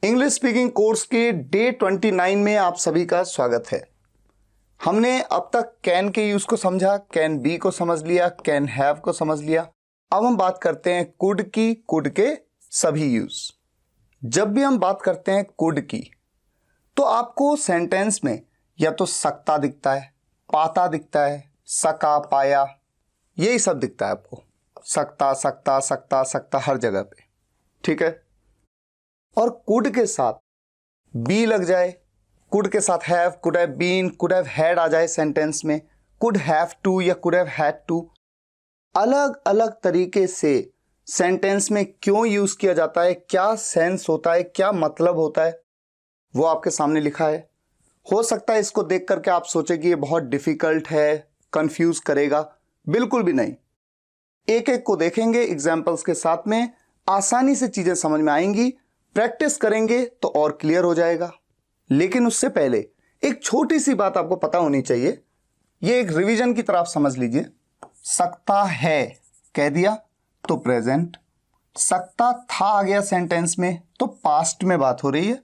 English speaking course के day 29 में आप सभी का स्वागत है। हमने अब तक कैन के यूज को समझा, कैन बी को समझ लिया, कैन हैव को समझ लिया। अब हम बात करते हैं कुड की, कुड के सभी यूज। जब भी हम बात करते हैं कुड की, तो आपको सेंटेंस में या तो सकता दिखता है, पाता दिखता है, सका, पाया, यही सब दिखता है आपको। सकता, सकता, सकता, सकता हर जगह पे, ठीक है। और कुड के साथ बी लग जाए, कुड के साथ have, could have been, could have had आ जाए सेंटेंस में, कुड हैव टू या कुड हैव हैड टू। अलग अलग तरीके से सेंटेंस में क्यों यूज किया जाता है, क्या सेंस होता है, क्या मतलब होता है, वो आपके सामने लिखा है। हो सकता है इसको देख करके आप सोचे कि ये बहुत डिफिकल्ट है, कंफ्यूज करेगा। बिल्कुल भी नहीं। एक एक को देखेंगे एग्जाम्पल्स के साथ में, आसानी से चीजें समझ में आएंगी। प्रैक्टिस करेंगे तो और क्लियर हो जाएगा। लेकिन उससे पहले एक छोटी सी बात आपको पता होनी चाहिए, ये एक रिवीजन की तरह आप समझ लीजिए। सकता है कह दिया तो प्रेजेंट, सकता था आ गया सेंटेंस में तो पास्ट में बात हो रही है,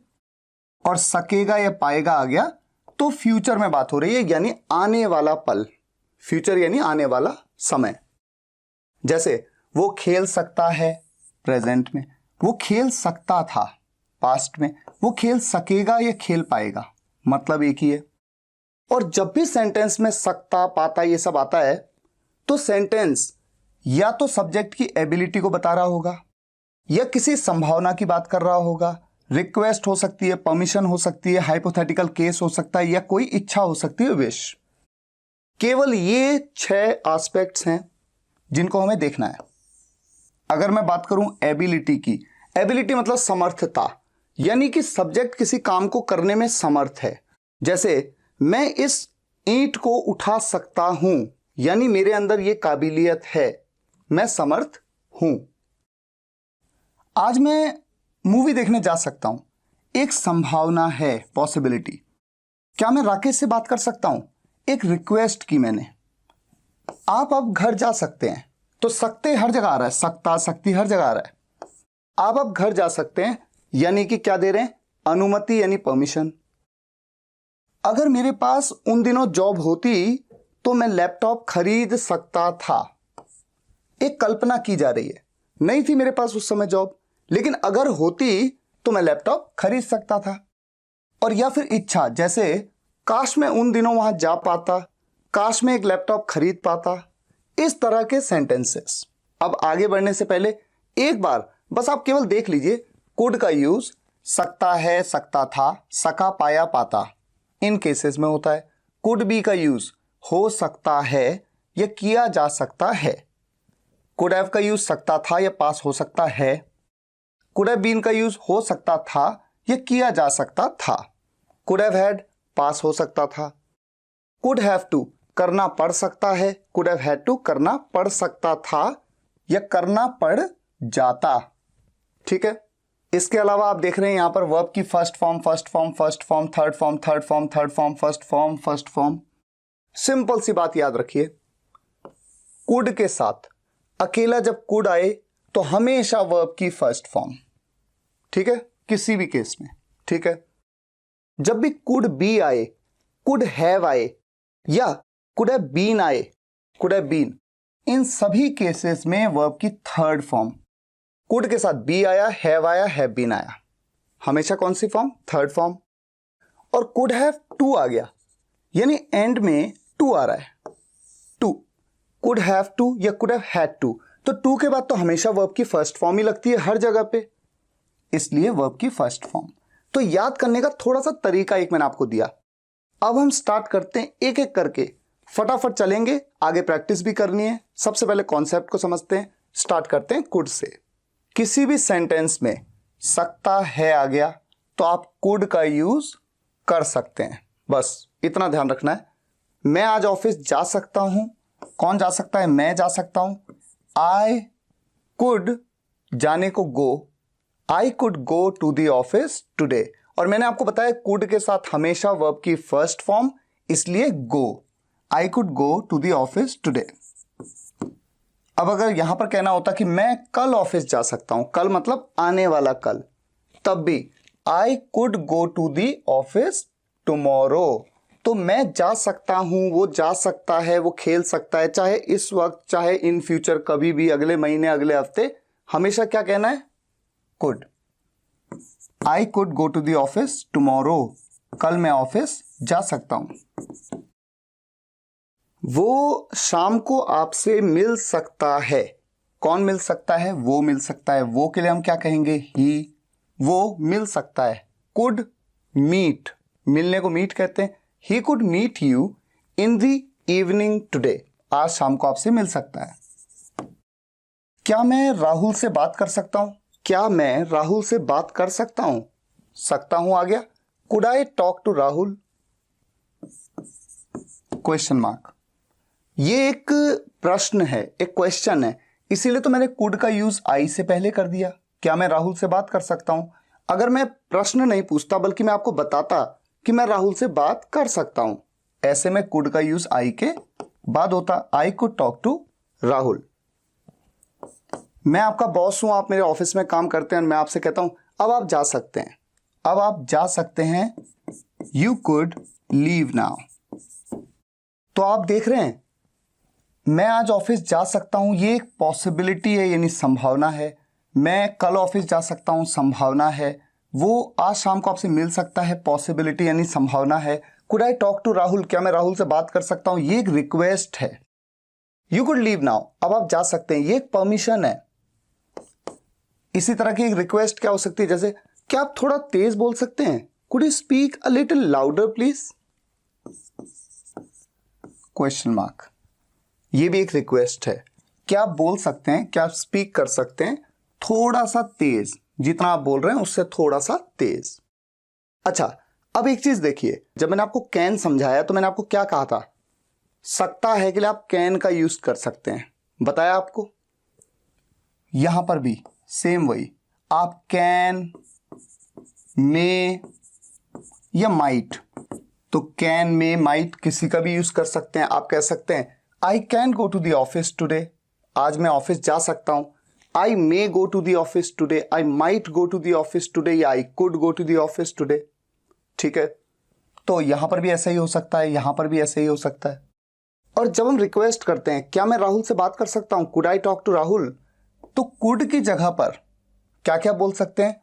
और सकेगा या पाएगा आ गया तो फ्यूचर में बात हो रही है, यानी आने वाला पल। फ्यूचर यानी आने वाला समय। जैसे वो खेल सकता है प्रेजेंट में, वो खेल सकता था पास्ट में, वो खेल सकेगा या खेल पाएगा, मतलब एक ही है। और जब भी सेंटेंस में सकता, पाता ये सब आता है तो सेंटेंस या तो सब्जेक्ट की एबिलिटी को बता रहा होगा, या किसी संभावना की बात कर रहा होगा। रिक्वेस्ट हो सकती है, परमिशन हो सकती है, हाइपोथेटिकल केस हो सकता है, या कोई इच्छा हो सकती है, विश। केवल ये 6 एस्पेक्ट्स हैं जिनको हमें देखना है। अगर मैं बात करूं एबिलिटी की, एबिलिटी मतलब समर्थता, यानी कि सब्जेक्ट किसी काम को करने में समर्थ है। जैसे मैं इस ईंट को उठा सकता हूं, यानी मेरे अंदर यह काबिलियत है, मैं समर्थ हूं। आज मैं मूवी देखने जा सकता हूं, एक संभावना है, पॉसिबिलिटी। क्या मैं राकेश से बात कर सकता हूं, एक रिक्वेस्ट की मैंने। आप अब घर जा सकते हैं, तो सकते हर जगह आ रहा है, सकता, सकती हर जगह आ रहा है। आप अब घर जा सकते हैं यानी कि क्या दे रहे हैं, अनुमति यानी परमिशन। अगर मेरे पास उन दिनों जॉब होती तो मैं लैपटॉप खरीद सकता था। एक कल्पना की जा रही है, नहीं थी मेरे पास उस समय जॉब, लेकिन अगर होती तो मैं लैपटॉप खरीद सकता था। और या फिर इच्छा, जैसे काश मैं उन दिनों वहां जा पाता, काश मैं एक लैपटॉप खरीद पाता। इस तरह के सेंटेंसेस। अब आगे बढ़ने से पहले एक बार बस आप केवल देख लीजिए, कुड का यूज सकता है, सकता था, सका, पाया, पाता, इन केसेस में होता है। कुड बी का यूज हो सकता है या किया जा सकता है। कुड हैव का यूज सकता था या पास हो सकता है। कुड हैव बीन का यूज हो सकता था या किया जा सकता था। कुड हैव हैड पास हो सकता था। कुड हैव टू करना पड़ सकता है, कुड हैव हैड टू करना पड़ सकता था या करना पड़ जाता, ठीक है। इसके अलावा आप देख रहे हैं यहां पर वर्ब की first form, first form, first form, third form, third form, third form, first form, first form. Simple सी बात याद रखिए, कुड के साथ अकेला जब कुड आए तो हमेशा वर्ब की फर्स्ट फॉर्म, ठीक है, किसी भी केस में, ठीक है। जब भी कुड बी आए, कुड हैव आए या कुड हैव बीन आए, कुड हैव बीन, इन सभी केसेस में वर्ब की थर्ड फॉर्म। कुड के साथ बी आया, हैव आया, हैव बीन आया, हमेशा कौन सी फॉर्म, थर्ड फॉर्म। और कुड हैव टू आ गया, यानी एंड में टू आ रहा है, टू, कुड हैव टू या कुड हैव हैड टू, तो टू के बाद तो हमेशा वर्ब की फर्स्ट फॉर्म ही लगती है हर जगह पे, इसलिए वर्ब की फर्स्ट फॉर्म। तो याद करने का थोड़ा सा तरीका एक मैंने आपको दिया। अब हम स्टार्ट करते हैं, एक एक करके फटाफट चलेंगे, आगे प्रैक्टिस भी करनी है। सबसे पहले कॉन्सेप्ट को समझते हैं, स्टार्ट करते हैं कुड से। किसी भी सेंटेंस में सकता है आ गया तो आप कुड का यूज कर सकते हैं, बस इतना ध्यान रखना है। मैं आज ऑफिस जा सकता हूं, कौन जा सकता है, मैं जा सकता हूं। आई कुड, जाने को go, I could go to the office today. और मैंने आपको बताया कुड के साथ हमेशा वर्ब की फर्स्ट फॉर्म, इसलिए go, I could go to the office today. अब अगर यहां पर कहना होता कि मैं कल ऑफिस जा सकता हूं, कल मतलब आने वाला कल, तब भी I could go to the office tomorrow. तो मैं जा सकता हूं, वो जा सकता है, वो खेल सकता है, चाहे इस वक्त चाहे इन फ्यूचर, कभी भी, अगले महीने, अगले हफ्ते, हमेशा क्या कहना है? Could. I could go to the office tomorrow. कल मैं ऑफिस जा सकता हूं। वो शाम को आपसे मिल सकता है। कौन मिल सकता है? वो मिल सकता है। वो के लिए हम क्या कहेंगे? ही। वो मिल सकता है। कुड मीट, मिलने को मीट कहते हैं। He could meet you in the evening today. आज शाम को आपसे मिल सकता है। क्या मैं राहुल से बात कर सकता हूं? क्या मैं राहुल से बात कर सकता हूं? सकता हूं आ गया। Could I talk to Rahul? Question mark. ये एक प्रश्न है, एक क्वेश्चन है, इसीलिए तो मैंने कुड का यूज आई से पहले कर दिया। क्या मैं राहुल से बात कर सकता हूं? अगर मैं प्रश्न नहीं पूछता बल्कि मैं आपको बताता कि मैं राहुल से बात कर सकता हूं, ऐसे में कुड का यूज आई के बाद होता। I could talk to Rahul. मैं आपका बॉस हूं, आप मेरे ऑफिस में काम करते हैं, मैं आपसे कहता हूं अब आप जा सकते हैं। अब आप जा सकते हैं। You could leave now. तो आप देख रहे हैं, मैं आज ऑफिस जा सकता हूं, ये एक पॉसिबिलिटी है, यानी संभावना है। मैं कल ऑफिस जा सकता हूं, संभावना है। वो आज शाम को आपसे मिल सकता है, पॉसिबिलिटी यानी संभावना है। Could I talk to Rahul? क्या मैं राहुल से बात कर सकता हूं? ये एक रिक्वेस्ट है। यू कुड लीव नाउ, अब आप जा सकते हैं, ये एक परमिशन है। इसी तरह की एक रिक्वेस्ट क्या हो सकती है? जैसे क्या आप थोड़ा तेज बोल सकते हैं? Could you speak a little louder please? Question mark. ये भी एक रिक्वेस्ट है। क्या आप बोल सकते हैं, क्या आप स्पीक कर सकते हैं थोड़ा सा तेज? जितना आप बोल रहे हैं उससे थोड़ा सा तेज। अच्छा, अब एक चीज देखिए, जब मैंने आपको कैन समझाया तो मैंने आपको क्या कहा था? सकता है के लिए आप कैन का यूज कर सकते हैं, बताया आपको। यहां पर भी सेम वही, आप कैन, मे या माइट, तो कैन, मे, माइट किसी का भी यूज कर सकते हैं। आप कह सकते हैं I can go to the office today, आज मैं ऑफिस जा सकता हूं। I may go to the office today, I might go to the office today, या I could go to the office today. ठीक है, तो यहां पर भी ऐसा ही हो सकता है, यहां पर भी ऐसा ही हो सकता है। और जब हम रिक्वेस्ट करते हैं क्या मैं राहुल से बात कर सकता हूं, could I talk to Rahul, तो कुड की जगह पर क्या क्या बोल सकते हैं?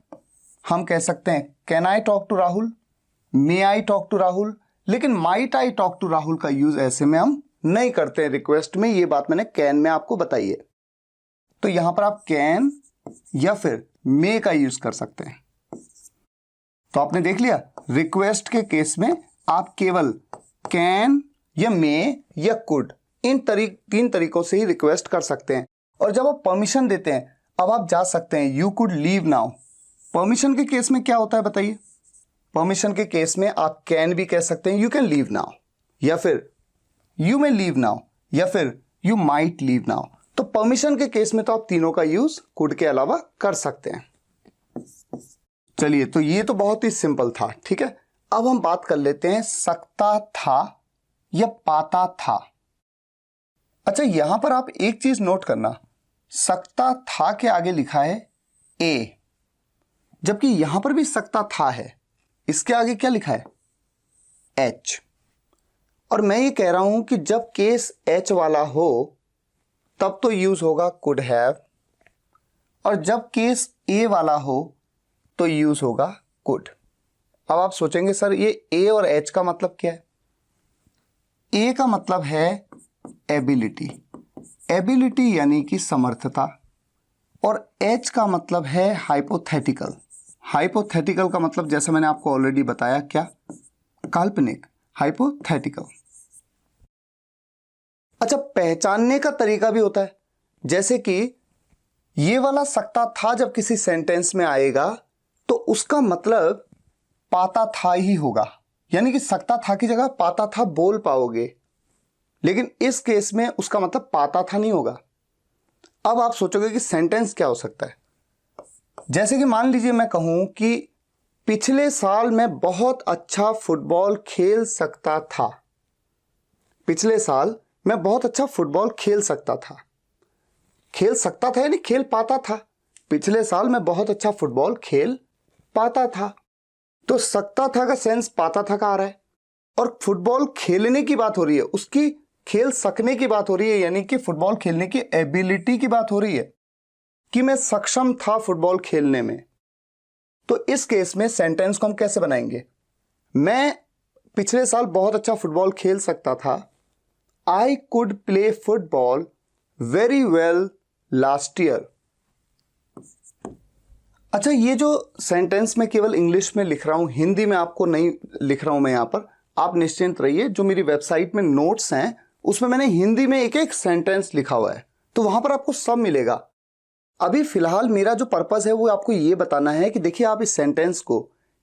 हम कह सकते हैं can I talk to Rahul, may I talk to Rahul, लेकिन might I talk to Rahul का यूज ऐसे में हम नहीं करते हैं रिक्वेस्ट में। ये बात मैंने कैन में आपको बताई है। तो यहां पर आप कैन या फिर मे का यूज कर सकते हैं। तो आपने देख लिया, रिक्वेस्ट के केस में आप केवल कैन या मे या कुड, इन तीन तरीकों से ही रिक्वेस्ट कर सकते हैं। और जब आप परमिशन देते हैं, अब आप जा सकते हैं, you could leave now. Permission के केस में क्या होता है बताइए? परमिशन के केस में आप कैन भी कह सकते हैं, यू कैन लीव नाउ, या फिर यू मे लीव नाउ, या फिर यू माइट लीव नाउ। तो परमिशन के केस में तो आप तीनों का यूज कुड के अलावा कर सकते हैं। चलिए, तो ये तो बहुत ही सिंपल था। ठीक है, अब हम बात कर लेते हैं सकता था या पाता था। अच्छा, यहां पर आप एक चीज नोट करना, सकता था के आगे लिखा है ए, जबकि यहां पर भी सकता था है, इसके आगे क्या लिखा है? एच। और मैं ये कह रहा हूं कि जब केस एच वाला हो तब तो यूज होगा कुड हैव, और जब केस ए वाला हो तो यूज होगा कुड। अब आप सोचेंगे सर ये ए और एच का मतलब क्या है? ए का मतलब है एबिलिटी, एबिलिटी यानी कि समर्थता, और एच का मतलब है हाइपोथेटिकल। हाइपोथेटिकल का मतलब जैसे मैंने आपको ऑलरेडी बताया, क्या? काल्पनिक, हाइपोथेटिकल। अच्छा, पहचानने का तरीका भी होता है, जैसे कि ये वाला सकता था जब किसी सेंटेंस में आएगा तो उसका मतलब पाता था ही होगा, यानी कि सकता था की जगह पाता था बोल पाओगे, लेकिन इस केस में उसका मतलब पाता था नहीं होगा। अब आप सोचोगे कि सेंटेंस क्या हो सकता है? जैसे कि मान लीजिए मैं कहूं कि पिछले साल मैं बहुत अच्छा फुटबॉल खेल सकता था। पिछले साल मैं बहुत अच्छा फुटबॉल खेल सकता था। खेल सकता था यानी खेल पाता था। पिछले साल मैं बहुत अच्छा फुटबॉल खेल पाता था। तो सकता था का सेंस पाता था का आ रहा है, और फुटबॉल खेलने की बात हो रही है, उसकी खेल सकने की बात हो रही है, यानी कि फुटबॉल खेलने की एबिलिटी की बात हो रही है कि मैं सक्षम था फुटबॉल खेलने में। तो इस केस में सेंटेंस को हम कैसे बनाएंगे? मैं पिछले साल बहुत अच्छा फुटबॉल खेल सकता था। आई could play football very well last year. अच्छा, ये जो सेंटेंस मैं केवल इंग्लिश में लिख रहा हूं, हिंदी में आपको नहीं लिख रहा हूं मैं यहां पर, आप निश्चिंत रहिए। जो मेरी वेबसाइट में नोट्स हैं उसमें मैंने हिंदी में एक एक सेंटेंस लिखा हुआ है, तो वहां पर आपको सब मिलेगा। अभी फिलहाल मेरा जो पर्पस है वो आपको ये बताना है कि देखिए आप इस सेंटेंस को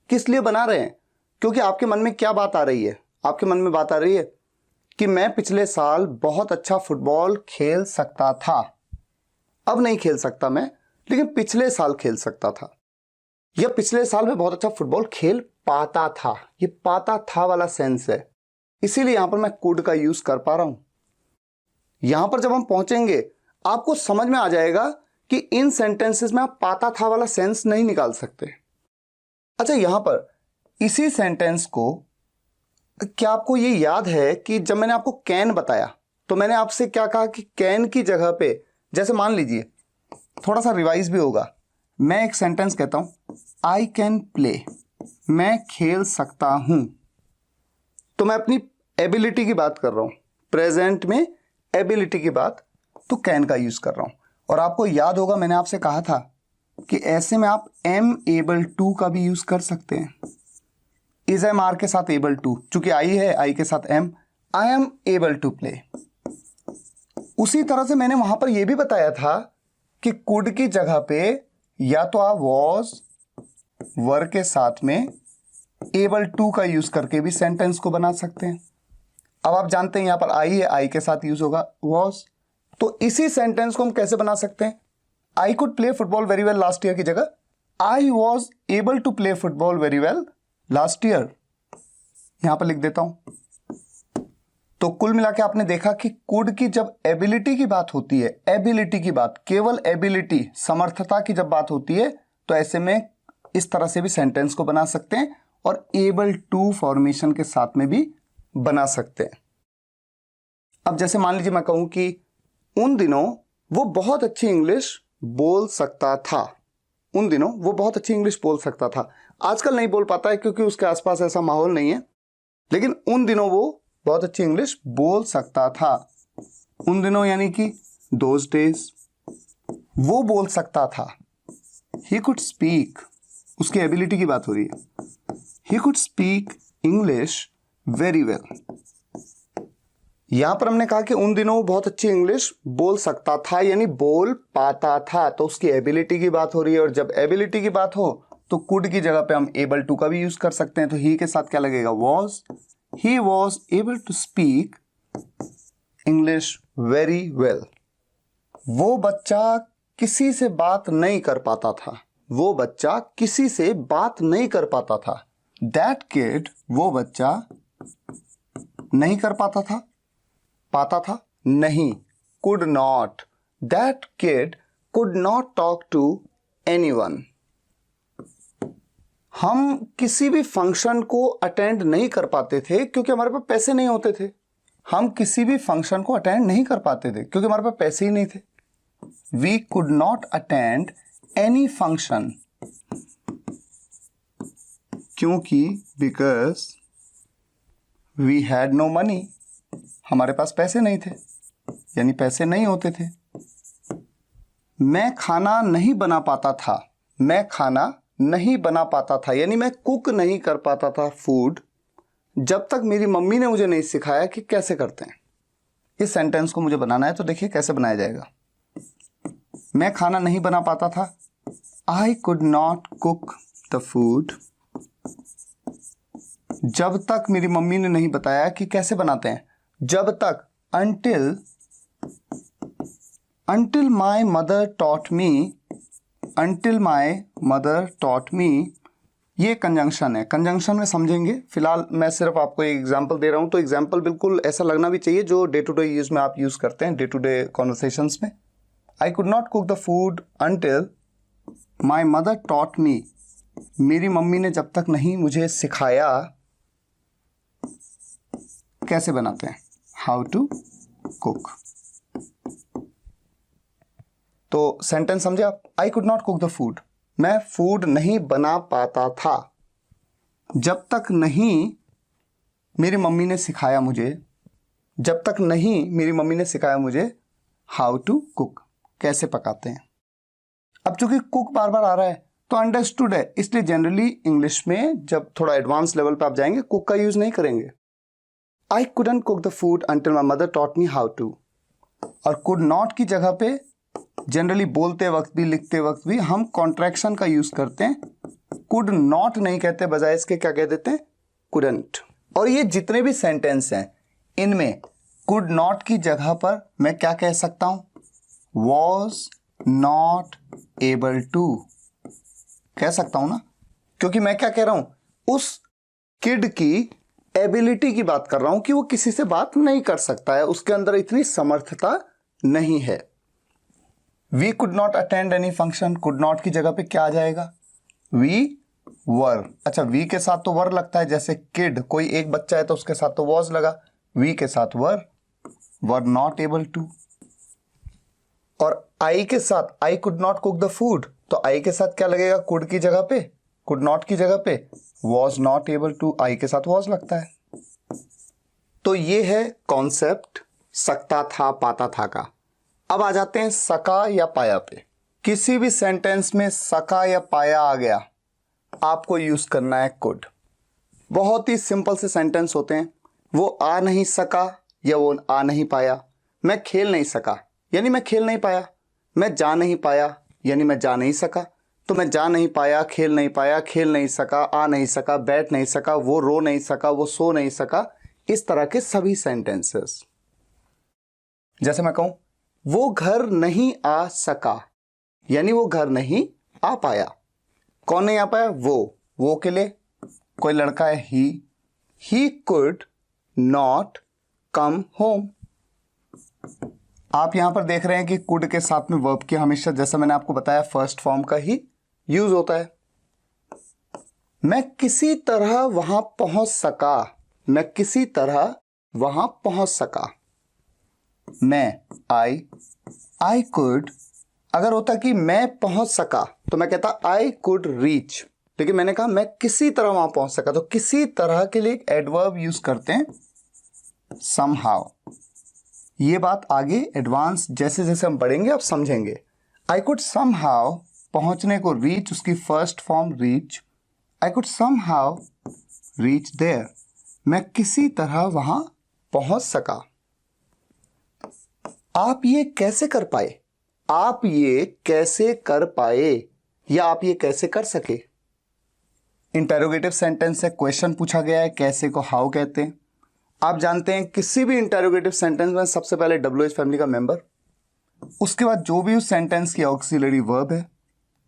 किस लिए बना रहे हैं, क्योंकि आपके मन में क्या बात आ रही है? आपके मन में बात आ रही है कि मैं पिछले साल बहुत अच्छा फुटबॉल खेल सकता था। अब नहीं खेल सकता मैं, लेकिन पिछले साल खेल सकता था, या पिछले साल में बहुत अच्छा फुटबॉल खेल पाता था। ये पाता था वाला सेंस है, इसीलिए यहां पर मैं कुड का यूज कर पा रहा हूं। यहां पर जब हम पहुंचेंगे आपको समझ में आ जाएगा कि इन सेंटेंसेस में आप पाता था वाला सेंस नहीं निकाल सकते। अच्छा, यहां पर इसी सेंटेंस को, क्या आपको ये याद है कि जब मैंने आपको कैन बताया तो मैंने आपसे क्या कहा कि कैन की जगह पे, जैसे मान लीजिए, थोड़ा सा रिवाइज भी होगा, मैं एक सेंटेंस कहता हूं आई कैन प्ले, मैं खेल सकता हूं, तो मैं अपनी एबिलिटी की बात कर रहा हूं, प्रेजेंट में एबिलिटी की बात, तो कैन का यूज कर रहा हूं। और आपको याद होगा मैंने आपसे कहा था कि ऐसे में आप एम एबल टू का भी यूज कर सकते हैं। इज एम आर के साथ एबल टू, चूंकि आई है, आई के साथ am, I am able to play. उसी तरह से मैंने वहां पर यह भी बताया था कि कुड की जगह पे या तो आप वॉज वर्ब के साथ में एबल टू का यूज करके भी सेंटेंस को बना सकते हैं। अब आप जानते हैं यहां पर आई है, आई के साथ यूज होगा वॉज, तो इसी सेंटेंस को हम कैसे बना सकते हैं? I could play football very well last year की जगह I was able to play football very well last year, यहां पर लिख देता हूं। तो कुल मिला के आपने देखा कि कुड की जब एबिलिटी की बात होती है, एबिलिटी की बात, केवल एबिलिटी, समर्थता की जब बात होती है, तो ऐसे में इस तरह से भी सेंटेंस को बना सकते हैं और एबल टू फॉर्मेशन के साथ में भी बना सकते हैं। अब जैसे मान लीजिए मैं कहूं कि उन दिनों वो बहुत अच्छी इंग्लिश बोल सकता था, उन दिनों वो बहुत अच्छी इंग्लिश बोल सकता था। आजकल नहीं बोल पाता है क्योंकि उसके आसपास ऐसा माहौल नहीं है, लेकिन उन दिनों वो बहुत अच्छी इंग्लिश बोल सकता था। उन दिनों यानी कि दोज डेज, वो बोल सकता था। ही कुड स्पीक, उसकी एबिलिटी की बात हो रही है। He could speak English very well. यहां पर हमने कहा कि उन दिनों वो बहुत अच्छी इंग्लिश बोल सकता था, यानी बोल पाता था, तो उसकी एबिलिटी की बात हो रही है। और जब एबिलिटी की बात हो तो कुड की जगह पे हम एबल टू का भी यूज कर सकते हैं। तो ही के साथ क्या लगेगा? Was. He was able to speak English very well. वो बच्चा किसी से बात नहीं कर पाता था, वो बच्चा किसी से बात नहीं कर पाता था। दैट किड, वो बच्चा नहीं कर पाता था, पाता था नहीं, could not, that kid could not talk to anyone. हम किसी भी फंक्शन को अटेंड नहीं कर पाते थे क्योंकि हमारे पास पैसे नहीं होते थे। हम किसी भी फंक्शन को अटेंड नहीं कर पाते थे क्योंकि हमारे पास पैसे ही नहीं थे। We could not attend any function, क्योंकि because we had no money, हमारे पास पैसे नहीं थे, यानी पैसे नहीं होते थे। मैं खाना नहीं बना पाता था, मैं खाना नहीं बना पाता था, यानी मैं कुक नहीं कर पाता था फूड, जब तक मेरी मम्मी ने मुझे नहीं सिखाया कि कैसे करते हैं। इस सेंटेंस को मुझे बनाना है, तो देखिए कैसे बनाया जाएगा। मैं खाना नहीं बना पाता था, I could not cook the food, जब तक मेरी मम्मी ने नहीं बताया कि कैसे बनाते हैं। जब तक, until my mother taught me, until my mother taught me, ये कंजंक्शन है। कंजंक्शन में समझेंगे, फिलहाल मैं सिर्फ आपको एक एग्जांपल दे रहा हूं, तो एग्जांपल बिल्कुल ऐसा लगना भी चाहिए जो डे टू डे यूज में आप यूज करते हैं, डे टू डे कॉन्वर्सेशंस में। I could not cook the food until my mother taught me मेरी मम्मी ने जब तक नहीं मुझे सिखाया कैसे बनाते हैं, हाउ टू कुक। तो सेंटेंस समझे आप? I could not cook the food, मैं फूड नहीं बना पाता था जब तक नहीं मेरी मम्मी ने सिखाया मुझे, जब तक नहीं मेरी मम्मी ने सिखाया मुझे हाउ टू कुक, कैसे पकाते हैं। अब चूंकि कुक बार बार आ रहा है तो अंडरस्टूड है, इसलिए जनरली इंग्लिश में जब थोड़ा एडवांस लेवल पे आप जाएंगे कुक का यूज नहीं करेंगे। I couldn't cook the food until my mother taught me how to. और कुड नॉट की जगह पे जनरली बोलते वक्त भी लिखते वक्त भी हम कॉन्ट्रैक्शन का यूज करते हैं, कुड नॉट नहीं कहते, बजाय इसके क्या कह देते हैं, कुडंट। और ये जितने भी सेंटेंस हैं इनमें कुड नॉट की जगह पर मैं क्या कह सकता हूं, वॉज नॉट एबल टू कह सकता हूं ना, क्योंकि मैं क्या कह रहा हूं, उस किड की एबिलिटी की बात कर रहा हूं कि वो किसी से बात नहीं कर सकता है, उसके अंदर इतनी समर्थता नहीं है। We could not attend any function, could not की जगह पे क्या आ जाएगा, वी वर। अच्छा, वी के साथ तो वर लगता है, जैसे किड कोई एक बच्चा है तो उसके साथ तो वॉज लगा, वी के साथ वर नॉट एबल टू। और आई के साथ I could not cook the food, तो आई के साथ क्या लगेगा, कुड की जगह पे, कुड नॉट की जगह पे वॉज नॉट एबल टू, आई के साथ वॉज लगता है। तो ये है कॉन्सेप्ट सकता था पाता था का। अब आ जाते हैं सका या पाया पे। किसी भी सेंटेंस में सका या पाया आ गया, आपको यूज करना है कुड। बहुत ही सिंपल से सेंटेंस होते हैं, वो आ नहीं सका या वो आ नहीं पाया। मैं खेल नहीं सका यानी मैं खेल नहीं पाया, मैं जा नहीं पाया यानी मैं जा नहीं सका। तो मैं जा नहीं पाया, खेल नहीं पाया, खेल नहीं सका, आ नहीं सका, बैठ नहीं सका, वो रो नहीं सका, वो सो नहीं सका, इस तरह के सभी सेंटेंसेस। जैसे मैं कहूं वो घर नहीं आ सका यानी वो घर नहीं आ पाया। कौन नहीं आ पाया, वो के लिए कोई लड़का है, he could not come home. आप यहां पर देख रहे हैं कि कुड के साथ में वर्ब की हमेशा, जैसा मैंने आपको बताया, फर्स्ट फॉर्म का ही यूज होता है। मैं किसी तरह वहां पहुंच सका, मैं किसी तरह वहां पहुंच सका। मैं आई कुड, अगर होता कि मैं पहुंच सका तो मैं कहता आई कुड रीच, लेकिन मैंने कहा मैं किसी तरह वहां पहुंच सका, तो किसी तरह के लिए एक एडवर्ब यूज करते हैं somehow। ये बात आगे एडवांस जैसे जैसे हम बढ़ेंगे आप समझेंगे। आई कुड somehow, पहुंचने को रीच, उसकी first form reach, I could somehow reach there, मैं किसी तरह वहां पहुंच सका। आप ये कैसे कर पाए, आप ये कैसे कर पाए या आप ये कैसे कर सके। इंटेरोगेटिव सेंटेंस है, क्वेश्चन पूछा गया है, कैसे को हाउ कहते हैं। आप जानते हैं किसी भी इंटेरोगेटिव सेंटेंस में सबसे पहले WH फैमिली का मेंबर, उसके बाद जो भी उस सेंटेंस की ऑक्सिलरी वर्ब है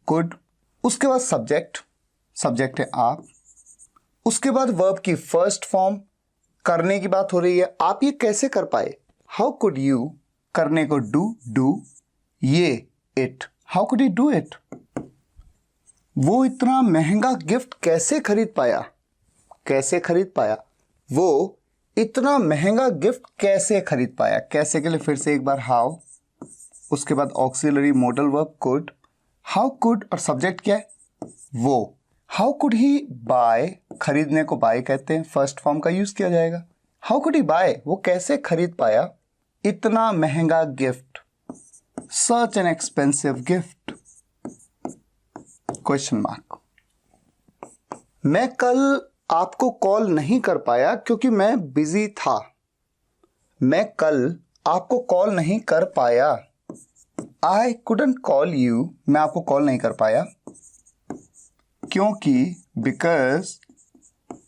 कुड, उसके बाद सब्जेक्ट है आप, उसके बाद वर्ब की फर्स्ट फॉर्म, करने की बात हो रही है, आप ये कैसे कर पाए, हाउ कुड यू, करने को डू, ये it, how could you do it. वो इतना महंगा गिफ्ट कैसे खरीद पाया, वो इतना महंगा गिफ्ट कैसे खरीद पाया। कैसे के लिए फिर से एक बार हाउ, उसके बाद auxiliary modal verb could, how could और सब्जेक्ट क्या है, वो। हाउ कुड ही बाय, खरीदने को बाय कहते हैं, फर्स्ट फॉर्म का यूज किया जाएगा। हाउ कुड ही बाय, वो कैसे खरीद पाया इतना महंगा gift, such an expensive gift, question mark. मैं कल आपको कॉल नहीं कर पाया क्योंकि मैं बिजी था, मैं कल आपको कॉल नहीं कर पाया, आई कुडंट कॉल यू, मैं आपको कॉल नहीं कर पाया क्योंकि, बिकॉज,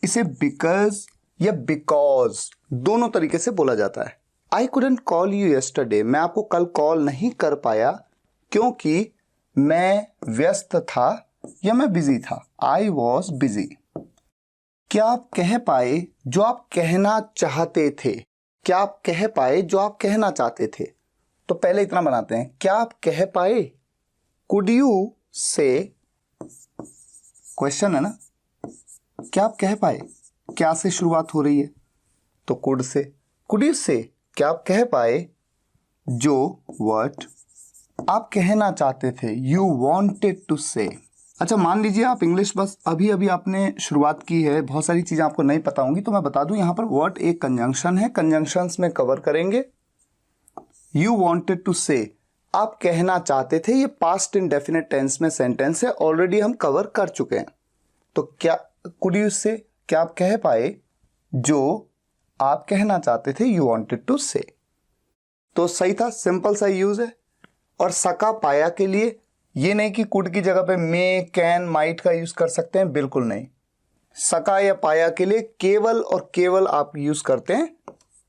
इसे बिकॉज या बिकॉज दोनों तरीके से बोला जाता है। I couldn't call you yesterday, मैं आपको कल कॉल नहीं कर पाया क्योंकि मैं व्यस्त था या मैं बिजी था, आई वॉज बिजी। क्या आप कह पाए जो आप कहना चाहते थे, क्या आप कह पाए जो आप कहना चाहते थे। तो पहले इतना बनाते हैं, क्या आप कह पाए, कुड यू से, क्वेश्चन है ना, क्या आप कह पाए? क्या से शुरुआत हो रही है? तो कुड से। कुड यू से, क्या आप कह पाए जो वर्ड आप कहना चाहते थे, यू वॉन्टेड टू से। अच्छा, मान लीजिए आप इंग्लिश बस अभी अभी आपने शुरुआत की है, बहुत सारी चीज़ें आपको नहीं पता होंगी, तो मैं बता दूं यहाँ पर वर्ड एक कंजंक्शन है, कंजंक्शंस में कवर करेंगे। यू वॉन्टेड टू से, आप कहना चाहते थे, ये पास्ट इंडेफिनिट टेंस में सेंटेंस है, ऑलरेडी हम कवर कर चुके हैं। तो क्या कुड यू से, क्या आप कह पाए जो आप कहना चाहते थे, यू वॉन्टेड टू से। तो सही था, सिंपल सा यूज है। और सका पाया के लिए ये नहीं कि कुड की जगह पे मे, कैन, माइट का यूज कर सकते हैं, बिल्कुल नहीं। सका या पाया के लिए केवल और केवल आप यूज करते हैं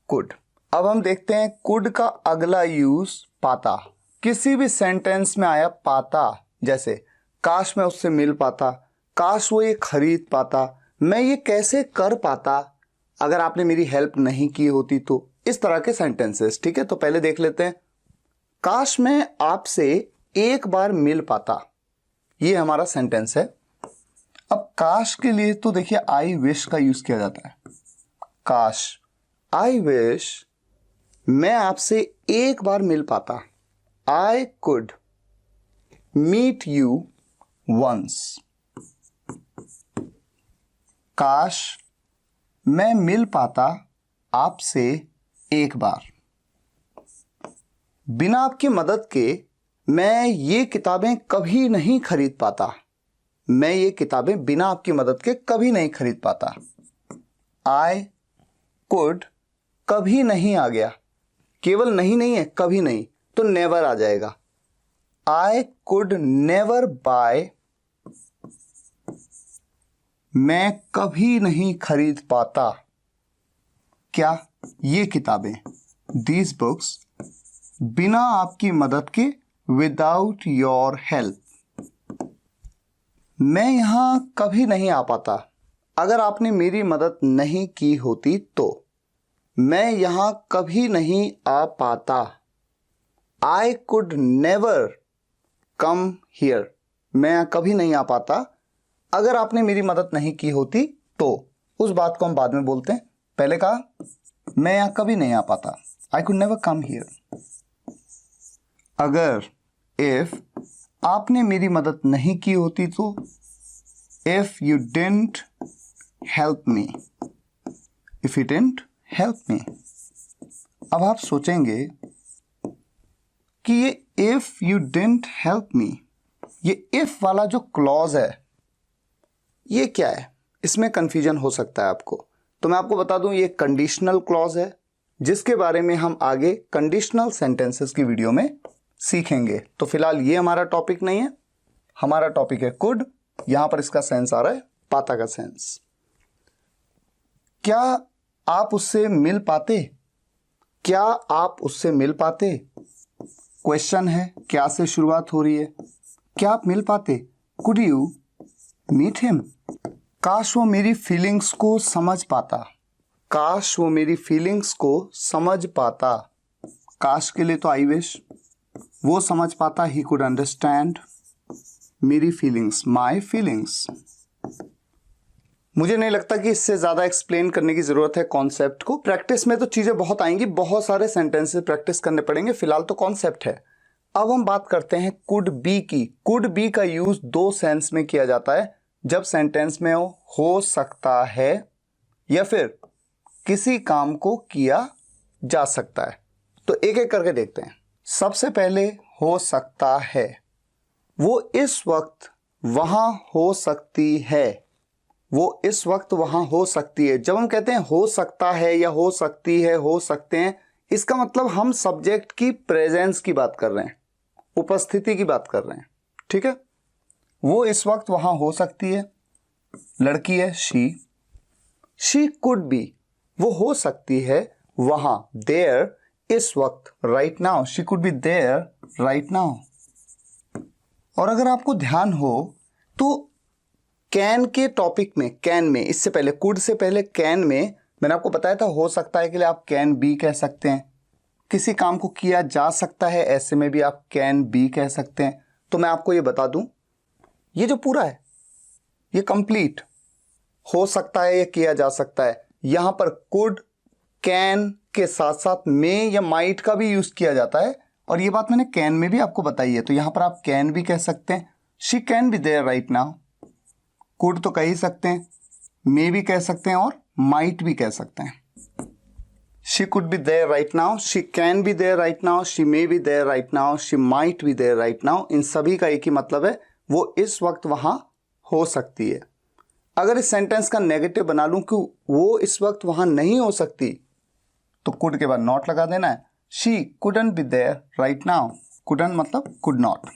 कुड। अब हम देखते हैं कुड का अगला यूज पाता। किसी भी सेंटेंस में आया पाता, जैसे काश मैं उससे मिल पाता, काश वो ये खरीद पाता, मैं ये कैसे कर पाता अगर आपने मेरी हेल्प नहीं की होती तो, इस तरह के सेंटेंसेस। ठीक है, तो पहले देख लेते हैं। काश मैं आपसे एक बार मिल पाता, ये हमारा सेंटेंस है। अब काश के लिए तो देखिए आई विश का यूज किया जाता है। काश, आई विश मैं आपसे एक बार मिल पाता, I could meet you once. काश मैं मिल पाता आपसे एक बार। बिना आपकी मदद के मैं ये किताबें कभी नहीं खरीद पाता, मैं ये किताबें बिना आपकी मदद के कभी नहीं खरीद पाता। आई कुड कभी नहीं आ गया, केवल नहीं नहीं है, कभी नहीं, तो नेवर आ जाएगा। आई कुड नेवर बाय, मैं कभी नहीं खरीद पाता क्या, ये किताबें, दीज बुक्स, बिना आपकी मदद के, विदाउट योर हेल्प। मैं यहां कभी नहीं आ पाता, अगर आपने मेरी मदद नहीं की होती तो। मैं यहां कभी नहीं आ पाता, I could never come here. मैं यहां कभी नहीं आ पाता, अगर आपने मेरी मदद नहीं की होती तो। उस बात को हम बाद में बोलते हैं, पहले कहा मैं यहां कभी नहीं आ पाता, I could never come here. अगर, इफ, आपने मेरी मदद नहीं की होती तो, if you didn't help me, if you didn't help me. अब आप सोचेंगे कि ये if you didn't help me, ये इफ वाला जो क्लॉज है ये क्या है, इसमें कंफ्यूजन हो सकता है आपको। तो मैं आपको बता दूं, ये कंडीशनल क्लॉज है, जिसके बारे में हम आगे कंडीशनल सेंटेंसेस की वीडियो में सीखेंगे। तो फिलहाल ये हमारा टॉपिक नहीं है, हमारा टॉपिक है कुड। यहां पर इसका सेंस आ रहा है पाता का सेंस। क्या आप उससे मिल पाते, क्या आप उससे मिल पाते, क्वेश्चन है, क्या से शुरुआत हो रही है, क्या आप मिल पाते, कुड यू मीट हिम। काश वो मेरी फीलिंग्स को समझ पाता, काश वो मेरी फीलिंग्स को समझ पाता। काश के लिए तो आई विश, वो समझ पाता, ही कुड अंडरस्टैंड मेरी फीलिंग्स, माई फीलिंग्स। मुझे नहीं लगता कि इससे ज़्यादा एक्सप्लेन करने की ज़रूरत है कॉन्सेप्ट को। प्रैक्टिस में तो चीज़ें बहुत आएंगी, बहुत सारे सेंटेंसेस प्रैक्टिस करने पड़ेंगे, फिलहाल तो कॉन्सेप्ट है। अब हम बात करते हैं कुड बी की। कुड बी का यूज दो सेंस में किया जाता है, जब सेंटेंस में हो सकता है या फिर किसी काम को किया जा सकता है। तो एक एक करके देखते हैं। सबसे पहले हो सकता है, वो इस वक्त वहां हो सकती है, वो इस वक्त वहां हो सकती है। जब हम कहते हैं हो सकता है या हो सकती है, हो सकते हैं, इसका मतलब हम सब्जेक्ट की प्रेजेंस की बात कर रहे हैं, उपस्थिति की बात कर रहे हैं। ठीक है, वो इस वक्त वहां हो सकती है, लड़की है शी कुड बी, वो हो सकती है वहां, देयर, इस वक्त, right now, she could be there right now. और अगर आपको ध्यान हो तो कैन के टॉपिक में, कैन में, इससे पहले कुड से पहले कैन में मैंने आपको बताया था हो सकता है के लिए आप कैन बी कह सकते हैं, किसी काम को किया जा सकता है ऐसे में भी आप कैन बी कह सकते हैं। तो मैं आपको ये बता दूं, ये जो पूरा है ये कंप्लीट हो सकता है या किया जा सकता है। यहां पर कुड, कैन के साथ साथ मे या माइट का भी यूज किया जाता है, और ये बात मैंने कैन में भी आपको बताई है। तो यहां पर आप कैन भी कह सकते हैं, she can be there right now. Could तो कह ही सकते हैं, मे भी कह सकते हैं और माइट भी कह सकते हैं। She could be there right now, she can be there right now, she may be there right now, she might be there right now. इन सभी का एक ही मतलब है, वो इस वक्त वहां हो सकती है। अगर इस सेंटेंस का नेगेटिव बना लूं कि वो इस वक्त वहां नहीं हो सकती, तो कुड के बाद नॉट लगा देना है। She couldn't be there right now, couldn't मतलब कुड नॉट।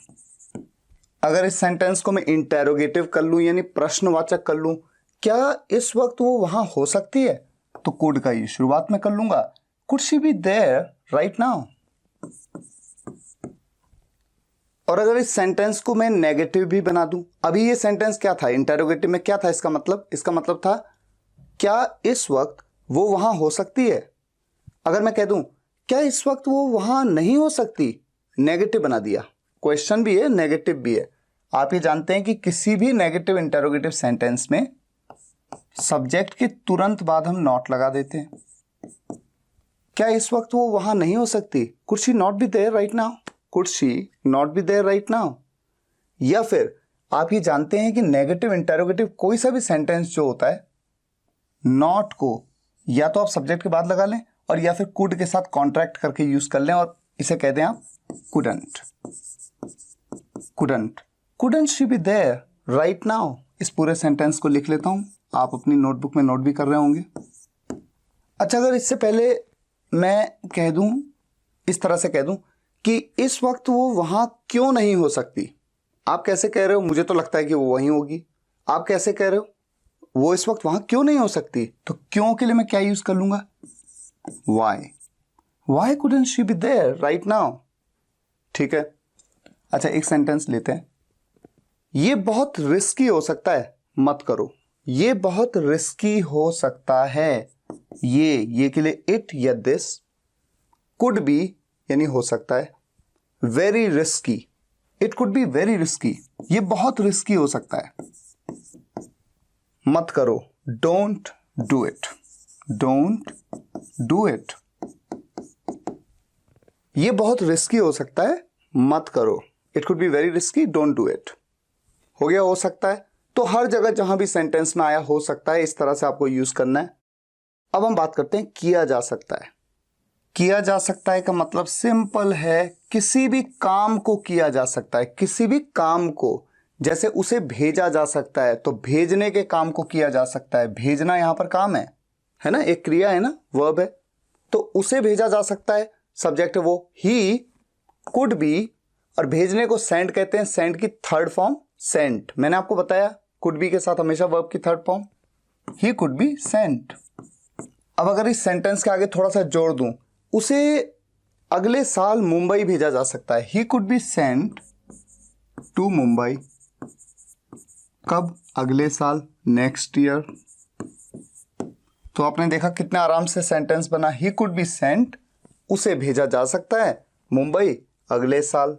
अगर इस सेंटेंस को मैं इंटेरोगेटिव कर लूं यानी प्रश्नवाचक कर लूं, क्या इस वक्त वो वहां हो सकती है, तो कुड का ये शुरुआत में कर लूंगा, could she be there right now. और अगर इस सेंटेंस को मैं नेगेटिव भी बना दूं, अभी ये सेंटेंस क्या था, इंटेरोगेटिव में क्या था इसका मतलब था क्या इस वक्त वो वहां हो सकती है। अगर मैं कह दूं क्या इस वक्त वो वहां नहीं हो सकती, नेगेटिव बना दिया। क्वेश्चन भी है, नेगेटिव भी है। आप ये जानते हैं कि किसी भी नेगेटिव इंटेरोगेटिव सेंटेंस में सब्जेक्ट के तुरंत बाद हम नॉट लगा देते हैं। क्या इस वक्त वो वहां नहीं हो सकती, could she not be there right now, could she not be there right now. या फिर आप ये जानते हैं कि नेगेटिव इंटेरोगेटिव कोई सा भी सेंटेंस जो होता है, नॉट को या तो आप सब्जेक्ट के बाद लगा लें और या फिर कुड के साथ कॉन्ट्रैक्ट करके यूज कर लें और इसे कह दें आप couldn't. Couldn't she be there right now. इस पूरे सेंटेंस को लिख लेता हूं, आप अपनी नोटबुक में नोट भी कर रहे होंगे। अच्छा, अगर इससे पहले मैं कह दूं, इस तरह से कह दूं कि इस वक्त वो वहां क्यों नहीं हो सकती, आप कैसे कह रहे हो, मुझे तो लगता है कि वो वहीं होगी। आप कैसे कह रहे हो, वो इस वक्त वहां क्यों नहीं हो सकती, तो क्यों के लिए मैं क्या यूज कर लूंगा, why couldn't she be there right now. ठीक है। अच्छा, एक सेंटेंस लेते हैं, ये बहुत रिस्की हो सकता है, मत करो। ये बहुत रिस्की हो सकता है, ये के लिए इट या दिस, कुड बी यानी हो सकता है, very risky, it could be very risky, ये बहुत रिस्की हो सकता है। मत करो, don't do it, don't do it. ये बहुत रिस्की हो सकता है, मत करो, it could be very risky, don't do it. हो गया हो सकता है। तो हर जगह जहां भी सेंटेंस में आया हो सकता है, इस तरह से आपको यूज करना है। अब हम बात करते हैं किया जा सकता है। किया जा सकता है का मतलब सिंपल है, किसी भी काम को किया जा सकता है, किसी भी काम को। जैसे उसे भेजा जा सकता है, तो भेजने के काम को किया जा सकता है। भेजना यहां पर काम है ना, एक क्रिया है ना, वर्ब है। तो उसे भेजा जा सकता है, सब्जेक्ट है वो ही, कुड बी, और भेजने को सेंड कहते हैं। सेंड की थर्ड फॉर्म सेंट, मैंने आपको बताया कुड बी के साथ हमेशा वर्ब की third form, he could be Saint. अब अगर इस सेंटेंस के आगे थोड़ा सा जोड़ दूं, उसे अगले साल मुंबई भेजा जा सकता है, he could be sent to Mumbai. कब, अगले साल, नेक्स्ट ईयर। तो आपने देखा कितना आराम से सेंटेंस बना, ही कुड बी सेंट, उसे भेजा जा सकता है मुंबई अगले साल।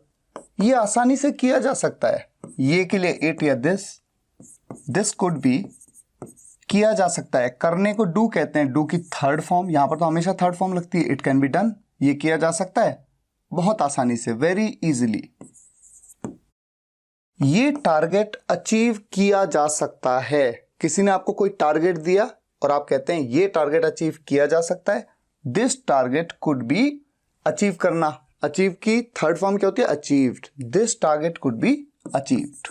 ये आसानी से किया जा सकता है, ये के लिए इट या दिस कुड बी, किया जा सकता है। करने को डू कहते हैं, डू की थर्ड फॉर्म, यहां पर तो हमेशा थर्ड फॉर्म लगती है, इट कैन बी डन। ये किया जा सकता है बहुत आसानी से, वेरी इजीली। ये टारगेट अचीव किया जा सकता है। किसी ने आपको कोई टारगेट दिया और आप कहते हैं ये टारगेट अचीव किया जा सकता है, this target could be, achieve करना, अचीव की थर्ड फॉर्म क्या होती है, achieved. This target could be achieved.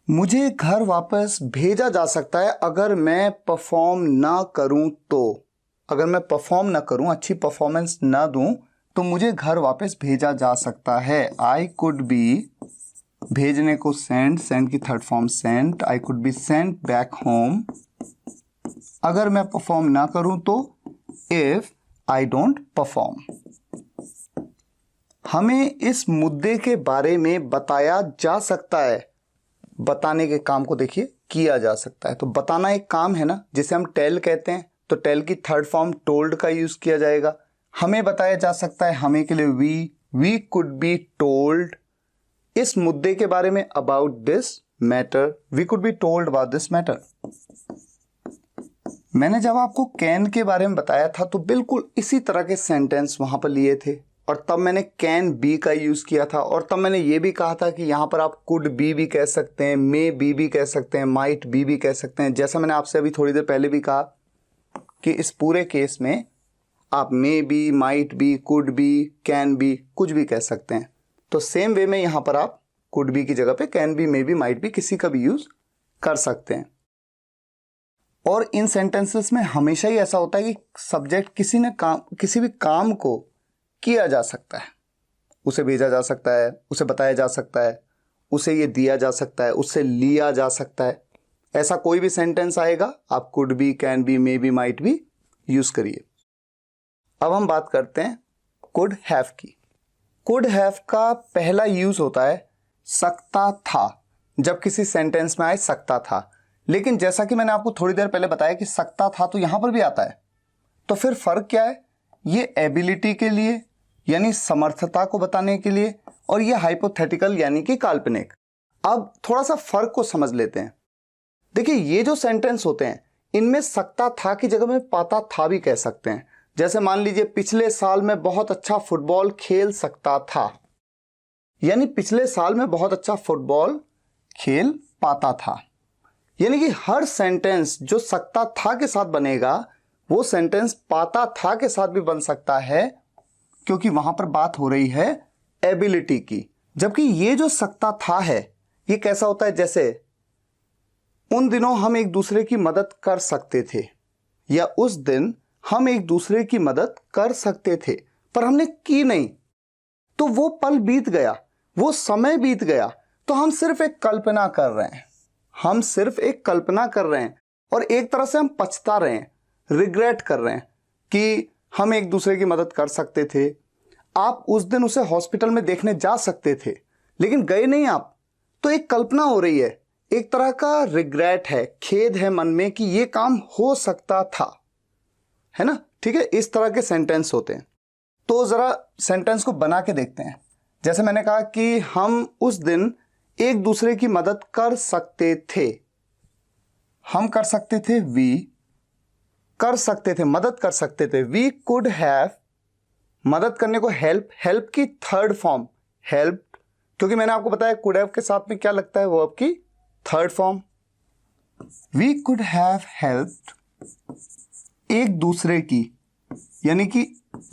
मुझे घर वापस भेजा जा सकता है अगर मैं परफॉर्म ना करूं तो। अगर मैं परफॉर्म ना करूं, अच्छी परफॉर्मेंस ना दूं, तो मुझे घर वापस भेजा जा सकता है। आई कुड बी, भेजने को सेंड, सेंड की third form sent, I could be sent back home. अगर मैं परफॉर्म ना करूं तो, इफ आई डोंट परफॉर्म। हमें इस मुद्दे के बारे में बताया जा सकता है। बताने के काम को देखिए किया जा सकता है, तो बताना एक काम है ना, जिसे हम टेल कहते हैं। तो टेल की थर्ड फॉर्म टोल्ड का यूज किया जाएगा। हमें बताया जा सकता है, हमें के लिए वी कुड बी टोल्ड इस मुद्दे के बारे में, about this matter, we could be told about this matter. मैंने जब आपको कैन के बारे में बताया था तो बिल्कुल इसी तरह के सेंटेंस वहां पर लिए थे, और तब मैंने कैन बी का यूज किया था, और तब मैंने ये भी कहा था कि यहाँ पर आप कुड बी भी कह सकते हैं, मे बी भी कह सकते हैं, माइट बी भी कह सकते हैं। जैसा मैंने आपसे अभी थोड़ी देर पहले भी कहा कि इस पूरे केस में आप may be, might be, could be, can be, कुछ भी कह सकते हैं। तो सेम वे में यहाँ पर आप कुड बी की जगह पे can be, may be, might be किसी का भी यूज कर सकते हैं। और इन सेंटेंसेस में हमेशा ही ऐसा होता है कि सब्जेक्ट किसी भी काम को किया जा सकता है, उसे भेजा जा सकता है, उसे बताया जा सकता है, उसे ये दिया जा सकता है, उससे लिया जा सकता है। ऐसा कोई भी सेंटेंस आएगा आप could be, can be, may be, might be use करिए। अब हम बात करते हैं कुड हैव की। कुड हैव का पहला यूज होता है सकता था, जब किसी सेंटेंस में आए सकता था। लेकिन जैसा कि मैंने आपको थोड़ी देर पहले बताया कि सकता था तो यहां पर भी आता है, तो फिर फर्क क्या है? ये एबिलिटी के लिए यानी समर्थता को बताने के लिए, और ये हाइपोथेटिकल यानी कि काल्पनिक। अब थोड़ा सा फर्क को समझ लेते हैं। देखिए, ये जो सेंटेंस होते हैं इनमें सकता था की जगह में पाता था भी कह सकते हैं। जैसे मान लीजिए पिछले साल में बहुत अच्छा फुटबॉल खेल सकता था, यानी पिछले साल में बहुत अच्छा फुटबॉल खेल पाता था। यानी कि हर सेंटेंस जो सकता था के साथ बनेगा वो सेंटेंस पाता था के साथ भी बन सकता है, क्योंकि वहां पर बात हो रही है एबिलिटी की। जबकि ये जो सकता था है ये कैसा होता है? जैसे उन दिनों हम एक दूसरे की मदद कर सकते थे, या उस दिन हम एक दूसरे की मदद कर सकते थे पर हमने की नहीं, तो वो पल बीत गया, वो समय बीत गया, तो हम सिर्फ एक कल्पना कर रहे हैं, हम सिर्फ एक कल्पना कर रहे हैं, और एक तरह से हम पछता रहे हैं, रिग्रेट कर रहे हैं कि हम एक दूसरे की मदद कर सकते थे। आप उस दिन उसे हॉस्पिटल में देखने जा सकते थे लेकिन गए नहीं आप, तो एक कल्पना हो रही है, एक तरह का रिग्रेट है, खेद है मन में कि ये काम हो सकता था, है ना? ठीक है, इस तरह के सेंटेंस होते हैं। तो जरा सेंटेंस को बना के देखते हैं। जैसे मैंने कहा कि हम उस दिन एक दूसरे की मदद कर सकते थे, हम कर सकते थे, वी कर सकते थे, मदद कर सकते थे, वी कुड हैव, मदद करने को हेल्प, हेल्प की थर्ड फॉर्म हेल्प, क्योंकि मैंने आपको बताया कुड हैव के साथ में क्या लगता है, वर्ब की third form. We could have helped, एक दूसरे की यानी कि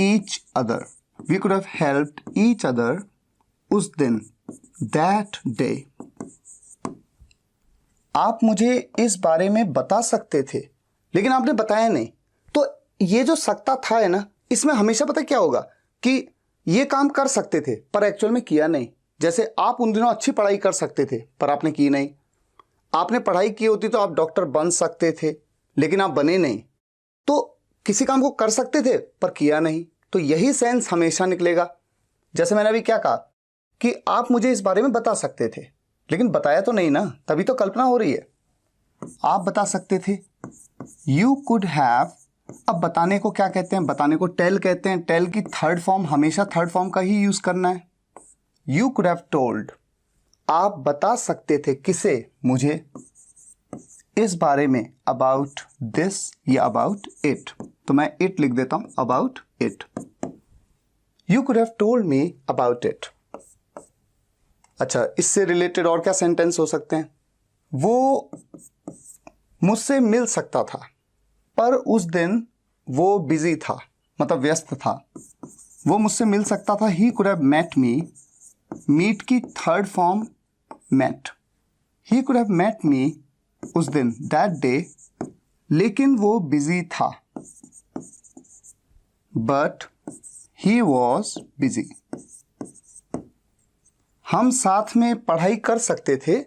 each other, we could have helped each other उस दिन, दैट डे। आप मुझे इस बारे में बता सकते थे लेकिन आपने बताया नहीं। तो ये जो सकता था है ना, इसमें हमेशा पता क्या होगा कि ये काम कर सकते थे पर एक्चुअल में किया नहीं। जैसे आप उन दिनों अच्छी पढ़ाई कर सकते थे पर आपने की नहीं, आपने पढ़ाई की होती तो आप डॉक्टर बन सकते थे लेकिन आप बने नहीं। तो किसी काम को कर सकते थे पर किया नहीं, तो यही सेंस हमेशा निकलेगा। जैसे मैंने अभी क्या कहा कि आप मुझे इस बारे में बता सकते थे लेकिन बताया तो नहीं ना, तभी तो कल्पना हो रही है। आप बता सकते थे, यू कुड हैव। अब बताने को क्या कहते हैं? बताने को टेल कहते हैं। टेल की थर्ड फॉर्म हमेशा थर्ड फॉर्म का ही यूज करना है। यू कुड हैव टोल्ड, आप बता सकते थे किसे? मुझे, इस बारे में, अबाउट दिस या अबाउट इट। तो मैं इट लिख देता हूं, about it. You could have told me about it. अच्छा, इससे रिलेटेड और क्या सेंटेंस हो सकते हैं? वो मुझसे मिल सकता था पर उस दिन वो बिजी था, मतलब व्यस्त था। वो मुझसे मिल सकता था, he could have met me, meet की third form met. He could have met me उस दिन, दैट डे, लेकिन वो बिजी था, बट ही वॉज बिजी। हम साथ में पढ़ाई कर सकते थे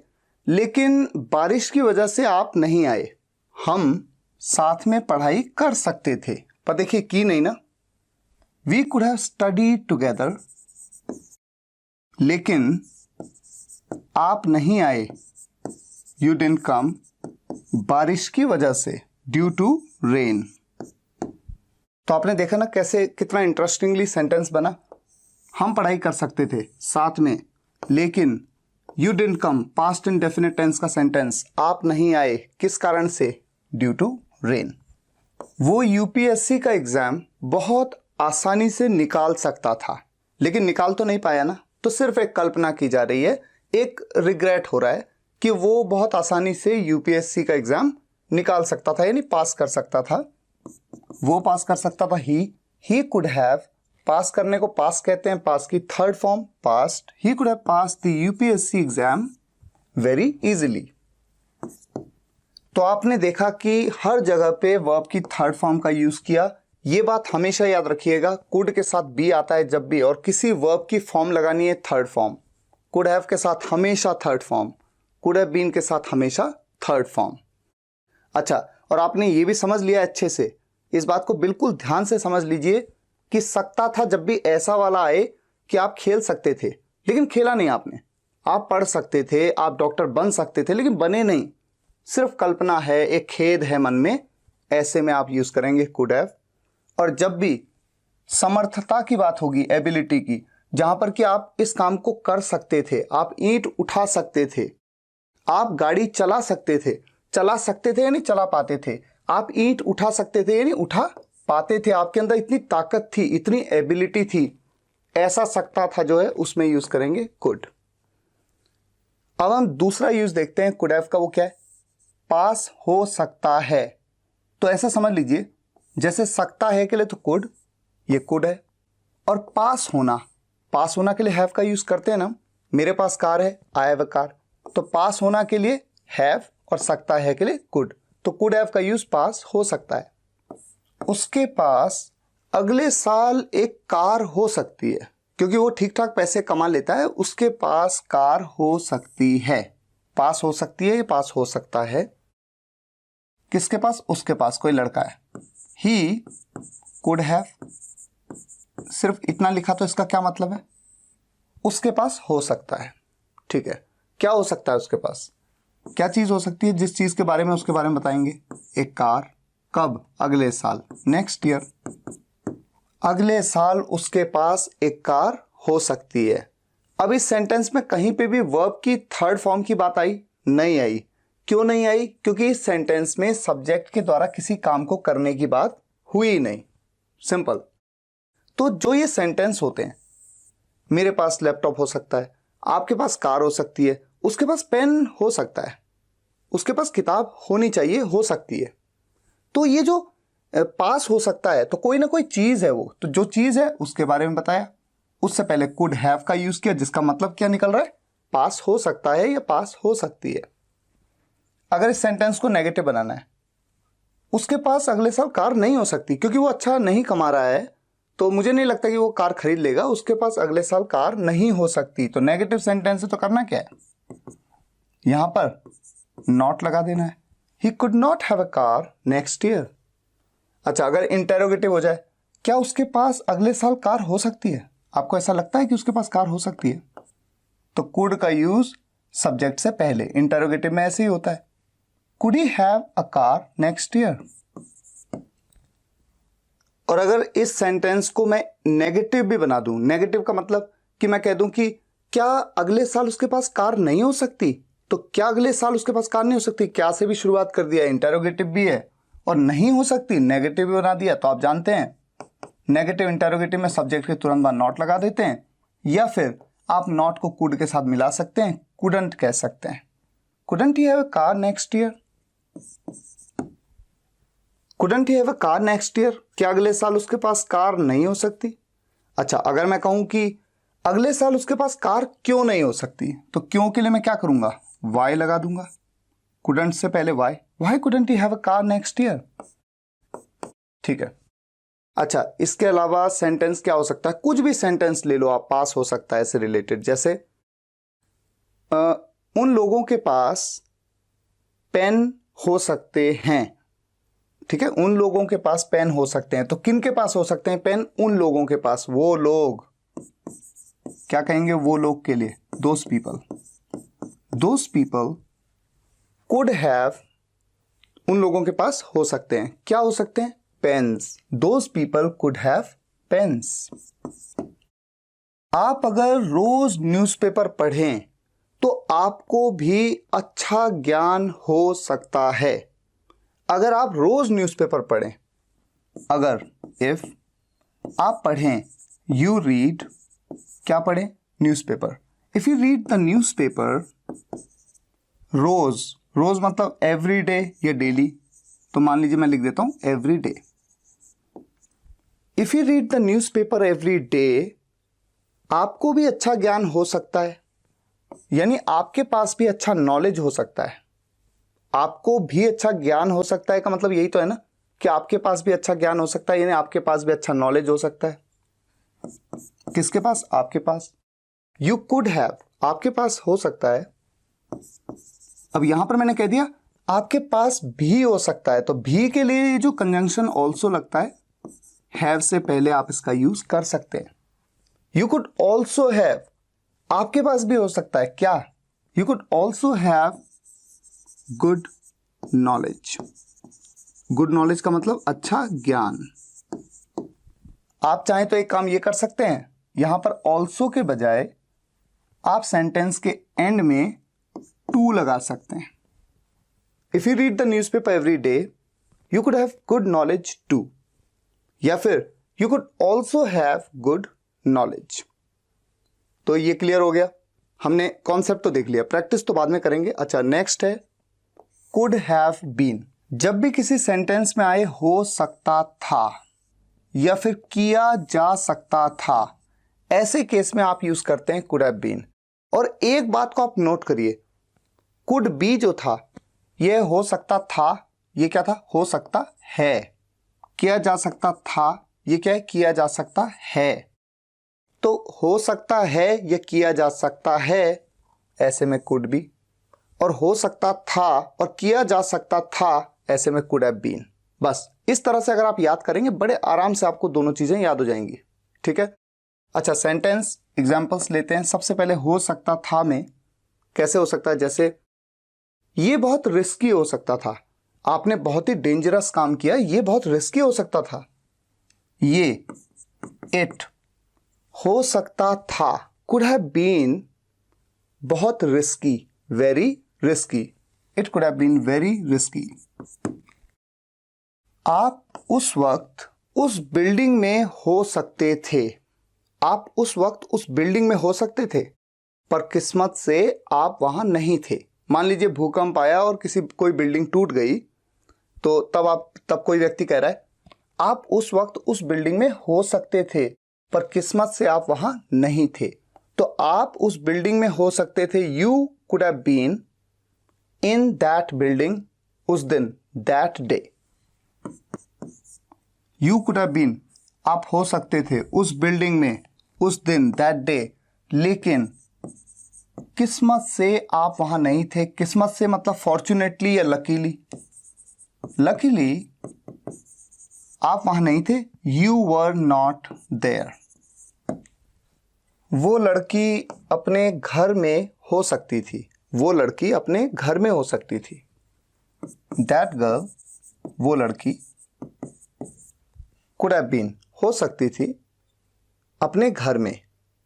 लेकिन बारिश की वजह से आप नहीं आए। हम साथ में पढ़ाई कर सकते थे पर देखिए की नहीं ना। We could have studied together, लेकिन आप नहीं आए, यू डिडंट कम, बारिश की वजह से, ड्यू टू रेन। तो आपने देखा ना कैसे, कितना इंटरेस्टिंगली सेंटेंस बना। हम पढ़ाई कर सकते थे साथ में, लेकिन you didn't come, past indefinite tense का सेंटेंस, आप नहीं आए, किस कारण से? Due to rain. वो यूपीएससी का एग्जाम बहुत आसानी से निकाल सकता था, लेकिन निकाल तो नहीं पाया ना, तो सिर्फ एक कल्पना की जा रही है, एक रिग्रेट हो रहा है कि वो बहुत आसानी से यूपीएससी का एग्जाम निकाल सकता था, यानी पास कर सकता था। वो पास कर सकता था, ही कुड हैव, पास करने को पास कहते हैं, पास की third form past, he could have passed the UPSC exam very easily. तो आपने देखा कि हर जगह पे वर्ब की थर्ड फॉर्म का यूज किया। ये बात हमेशा याद रखिएगा, कुड के साथ बी आता है जब भी, और किसी वर्ब की फॉर्म लगानी है थर्ड फॉर्म, कुड हैव के साथ हमेशा third form, could have been के साथ हमेशा थर्ड फॉर्म। अच्छा, और आपने ये भी समझ लिया अच्छे से, इस बात को बिल्कुल ध्यान से समझ लीजिए कि सकता था जब भी ऐसा वाला आए कि आप खेल सकते थे, लेकिन खेला नहीं आपने। आप पढ़ सकते थे, आप डॉक्टर बन सकते थे, लेकिन बने नहीं, सिर्फ कल्पना है, एक खेद है मन में, ऐसे में आप यूज करेंगे कुड हैव। और जब भी समर्थता की बात होगी, एबिलिटी की, जहां पर कि आप इस काम को कर सकते थे, आप ईंट उठा सकते थे, आप गाड़ी चला सकते थे यानी चला पाते थे, आप ईंट उठा सकते थे यानी उठा पाते थे, आपके अंदर इतनी ताकत थी, इतनी एबिलिटी थी, ऐसा सकता था जो है उसमें यूज करेंगे कुड। अब हम दूसरा यूज देखते हैं कुड हैव का, वो क्या है? पास हो सकता है। तो ऐसा समझ लीजिए, जैसे सकता है के लिए तो कुड, ये कुड है, और पास होना के लिए हैव का यूज करते हैं ना। मेरे पास कार है, आई हैव अ कार, तो पास होना के लिए हैव और सकता है के लिए कुड, तो कुड हैव का यूज पास हो सकता है। उसके पास अगले साल एक कार हो सकती है, क्योंकि वो ठीक ठाक पैसे कमा लेता है, उसके पास कार हो सकती है। पास हो सकती है, ये पास हो सकता है, किसके पास? उसके पास, कोई लड़का है। ही कुड हैव, सिर्फ इतना लिखा तो इसका क्या मतलब है? उसके पास हो सकता है, ठीक है। क्या हो सकता है उसके पास? क्या चीज हो सकती है? जिस चीज के बारे में, उसके बारे में बताएंगे। एक कार, कब? अगले साल, नेक्स्ट ईयर। अगले साल उसके पास एक कार हो सकती है। अब इस सेंटेंस में कहीं पे भी वर्ब की थर्ड फॉर्म की बात आई? नहीं आई। क्यों नहीं आई? क्योंकि इस सेंटेंस में सब्जेक्ट के द्वारा किसी काम को करने की बात हुई नहीं, सिंपल। तो जो ये सेंटेंस होते हैं, मेरे पास लैपटॉप हो सकता है, आपके पास कार हो सकती है, उसके पास पेन हो सकता है, उसके पास किताब होनी चाहिए, हो सकती है। तो ये जो पास हो सकता है, तो कोई ना कोई चीज है वो, तो जो चीज है उसके बारे में बताया। उससे पहले कुड हैव का यूज किया, जिसका मतलब क्या निकल रहा है? पास हो सकता है या पास हो सकती है। अगर इस सेंटेंस को नेगेटिव बनाना है, उसके पास अगले साल कार नहीं हो सकती क्योंकि वो अच्छा नहीं कमा रहा है, तो मुझे नहीं लगता कि वो कार खरीद लेगा, उसके पास अगले साल कार नहीं हो सकती। तो नेगेटिव सेंटेंस है, तो करना क्या है? यहां पर नॉट लगा देना है। He could not have a car next year. अच्छा, अगर इंटेरोगेटिव हो जाए, क्या उसके पास अगले साल कार हो सकती है? आपको ऐसा लगता है कि उसके पास कार हो सकती है? तो कुड का यूज सब्जेक्ट से पहले, इंटेरोगेटिव में ऐसे ही होता है। Could he have a car next year? और अगर इस सेंटेंस को मैं नेगेटिव भी बना दूं, नेगेटिव का मतलब कि मैं कह दूं कि क्या अगले साल उसके पास कार नहीं हो सकती, तो क्या अगले साल उसके पास कार नहीं हो सकती? क्या से भी शुरुआत कर दिया, इंटेरोगेटिव भी है, और नहीं हो सकती नेगेटिव भी बना दिया। तो आप जानते हैं, नेगेटिव इंटेरोगेटिव में सब्जेक्ट के तुरंत बाद नॉट लगा देते हैं, या फिर आप नॉट को कुड के साथ मिला सकते हैं, कुडंट कह सकते हैं। Couldn't he have a car next year? Couldn't he have a car next year, क्या अगले साल उसके पास कार नहीं हो सकती? अच्छा, अगर मैं कहूं कि अगले साल उसके पास कार क्यों नहीं हो सकती, तो क्यों के लिए मैं क्या करूंगा? वाई लगा दूंगा। कुडंट से पहले why couldn't he have a car next year? ठीक है। अच्छा, इसके अलावा सेंटेंस क्या हो सकता है? कुछ भी सेंटेंस ले लो आप, पास हो सकता है इससे रिलेटेड। जैसे उन लोगों के पास पेन हो सकते हैं, ठीक है, उन लोगों के पास पेन हो सकते हैं। तो किन के पास हो सकते हैं पेन? उन लोगों के पास। वो लोग, क्या कहेंगे वो लोग के लिए? दोज पीपल कुड हैव, उन लोगों के पास हो सकते हैं, क्या हो सकते हैं? Pens. Those people could have pens. आप अगर रोज न्यूज़पेपर पढ़ें तो आपको भी अच्छा ज्ञान हो सकता है अगर आप रोज न्यूज़पेपर पढ़ें। अगर इफ आप पढ़ें, यू रीड, क्या पढ़ें? Newspaper. If you read the newspaper रोज, रोज मतलब एवरी डे या डेली, तो मान लीजिए मैं लिख देता हूं every day. If you read the newspaper every day, आपको भी अच्छा ज्ञान हो सकता है, यानी आपके पास भी अच्छा नॉलेज हो सकता है। आपको भी अच्छा ज्ञान हो सकता है का मतलब यही तो है ना कि आपके पास भी अच्छा ज्ञान हो सकता है, यानी आपके पास भी अच्छा नॉलेज हो सकता है। किसके पास? आपके पास। यू कुड हैव, आपके पास हो सकता है। अब यहां पर मैंने कह दिया आपके पास भी हो सकता है, तो भी के लिए जो कंजंक्शन ऑल्सो लगता है, हैव से पहले आप इसका यूज कर सकते हैं। यू कुड ऑल्सो हैव, आपके पास भी हो सकता है क्या? You could also have good knowledge. Good knowledge का मतलब अच्छा ज्ञान। आप चाहें तो एक काम ये कर सकते हैं, यहां पर ऑल्सो के बजाय आप सेंटेंस के एंड में टू लगा सकते हैं। If you read the newspaper every day, you could have good knowledge too, या फिर you could also have good knowledge. तो ये क्लियर हो गया, हमने कॉन्सेप्ट तो देख लिया, प्रैक्टिस तो बाद में करेंगे। अच्छा, नेक्स्ट है कुड हैव बीन। जब भी किसी सेंटेंस में आए हो सकता था या फिर किया जा सकता था, ऐसे केस में आप यूज करते हैं कुड हैव बीन। और एक बात को आप नोट करिए, कुड बी जो था यह हो सकता था, ये क्या था? हो सकता है। किया जा सकता था, ये क्या है? किया जा सकता है। तो हो सकता है या किया जा सकता है, ऐसे में कुड बी, और हो सकता था और किया जा सकता था, ऐसे में कुड हैव बीन। बस इस तरह से अगर आप याद करेंगे, बड़े आराम से आपको दोनों चीजें याद हो जाएंगी। ठीक है। अच्छा, सेंटेंस एग्जांपल्स लेते हैं। सबसे पहले हो सकता था में कैसे हो सकता है? जैसे ये बहुत रिस्की हो सकता था, आपने बहुत ही डेंजरस काम किया, ये बहुत रिस्की हो सकता था। ये इट हो सकता था, कुड हैव बीन बहुत risky, very risky. It could have been very risky. आप उस वक्त उस बिल्डिंग में हो सकते थे, आप उस वक्त उस बिल्डिंग में हो सकते थे, पर किस्मत से आप वहां नहीं थे। मान लीजिए भूकंप आया और कोई बिल्डिंग टूट गई, तो तब कोई व्यक्ति कह रहा है आप उस वक्त उस बिल्डिंग में हो सकते थे, पर किस्मत से आप वहां नहीं थे। तो आप उस बिल्डिंग में हो सकते थे, you could have been in that building उस दिन, that day. You could have been, आप हो सकते थे उस बिल्डिंग में उस दिन, दैट डे, लेकिन किस्मत से आप वहां नहीं थे। किस्मत से मतलब फॉर्चुनेटली या लकीली। लकीली आप वहां नहीं थे, यू वर नॉट देयर। वो लड़की अपने घर में हो सकती थी, वो लड़की अपने घर में हो सकती थी। दैट गर्ल, वो लड़की, कुड हैव बीन, हो सकती थी अपने घर में,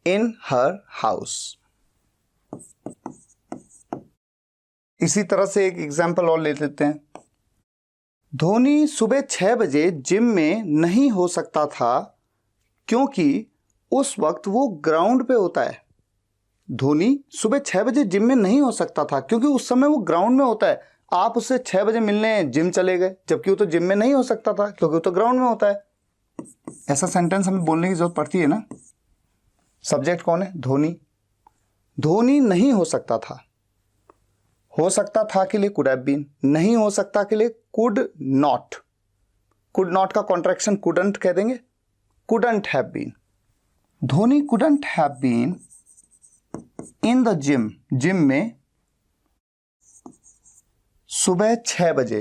इन हर हाउस। इसी तरह से एक एग्जाम्पल और ले लेते हैं। धोनी सुबह 6 बजे जिम में नहीं हो सकता था क्योंकि उस वक्त वो ग्राउंड पे होता है। धोनी सुबह 6 बजे जिम में नहीं हो सकता था क्योंकि उस समय वो ग्राउंड में होता है। आप उससे 6 बजे मिलने जिम चले गए, जबकि वो तो जिम में नहीं हो सकता था क्योंकि वो तो ग्राउंड में होता है। ऐसा सेंटेंस हमें बोलने की जरूरत पड़ती है ना। सब्जेक्ट कौन है? धोनी। धोनी नहीं हो सकता था, हो सकता था के लिए कुड हैव बीन, नहीं हो सकता के लिए कुड नॉट। कुड नॉट का कॉन्ट्रैक्शन कुडंट कह देंगे, couldn't have been. Dhoni couldn't have been in the gym, gym में सुबह 6 बजे,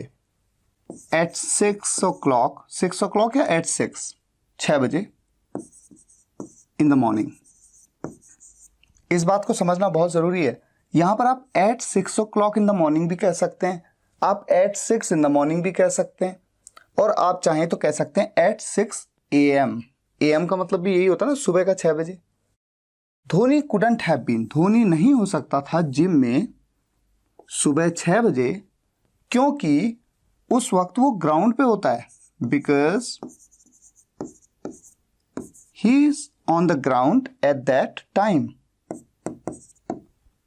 एट 6 o'clock, 6 o'clock या एट 6 बजे, इन द मॉर्निंग। इस बात को समझना बहुत जरूरी है। यहां पर आप eight 6 o'clock in the morning भी कह सकते हैं, आप एट 6 इन द मॉर्निंग भी कह सकते हैं, और आप चाहें तो कह सकते हैं एट 6 AM। AM का मतलब भी यही होता है ना, सुबह का 6 बजे। Dhoni couldn't have been, Dhoni नहीं हो सकता था जिम में सुबह 6 बजे, क्योंकि उस वक्त वो ग्राउंड पे होता है, because he is on the ground at that time.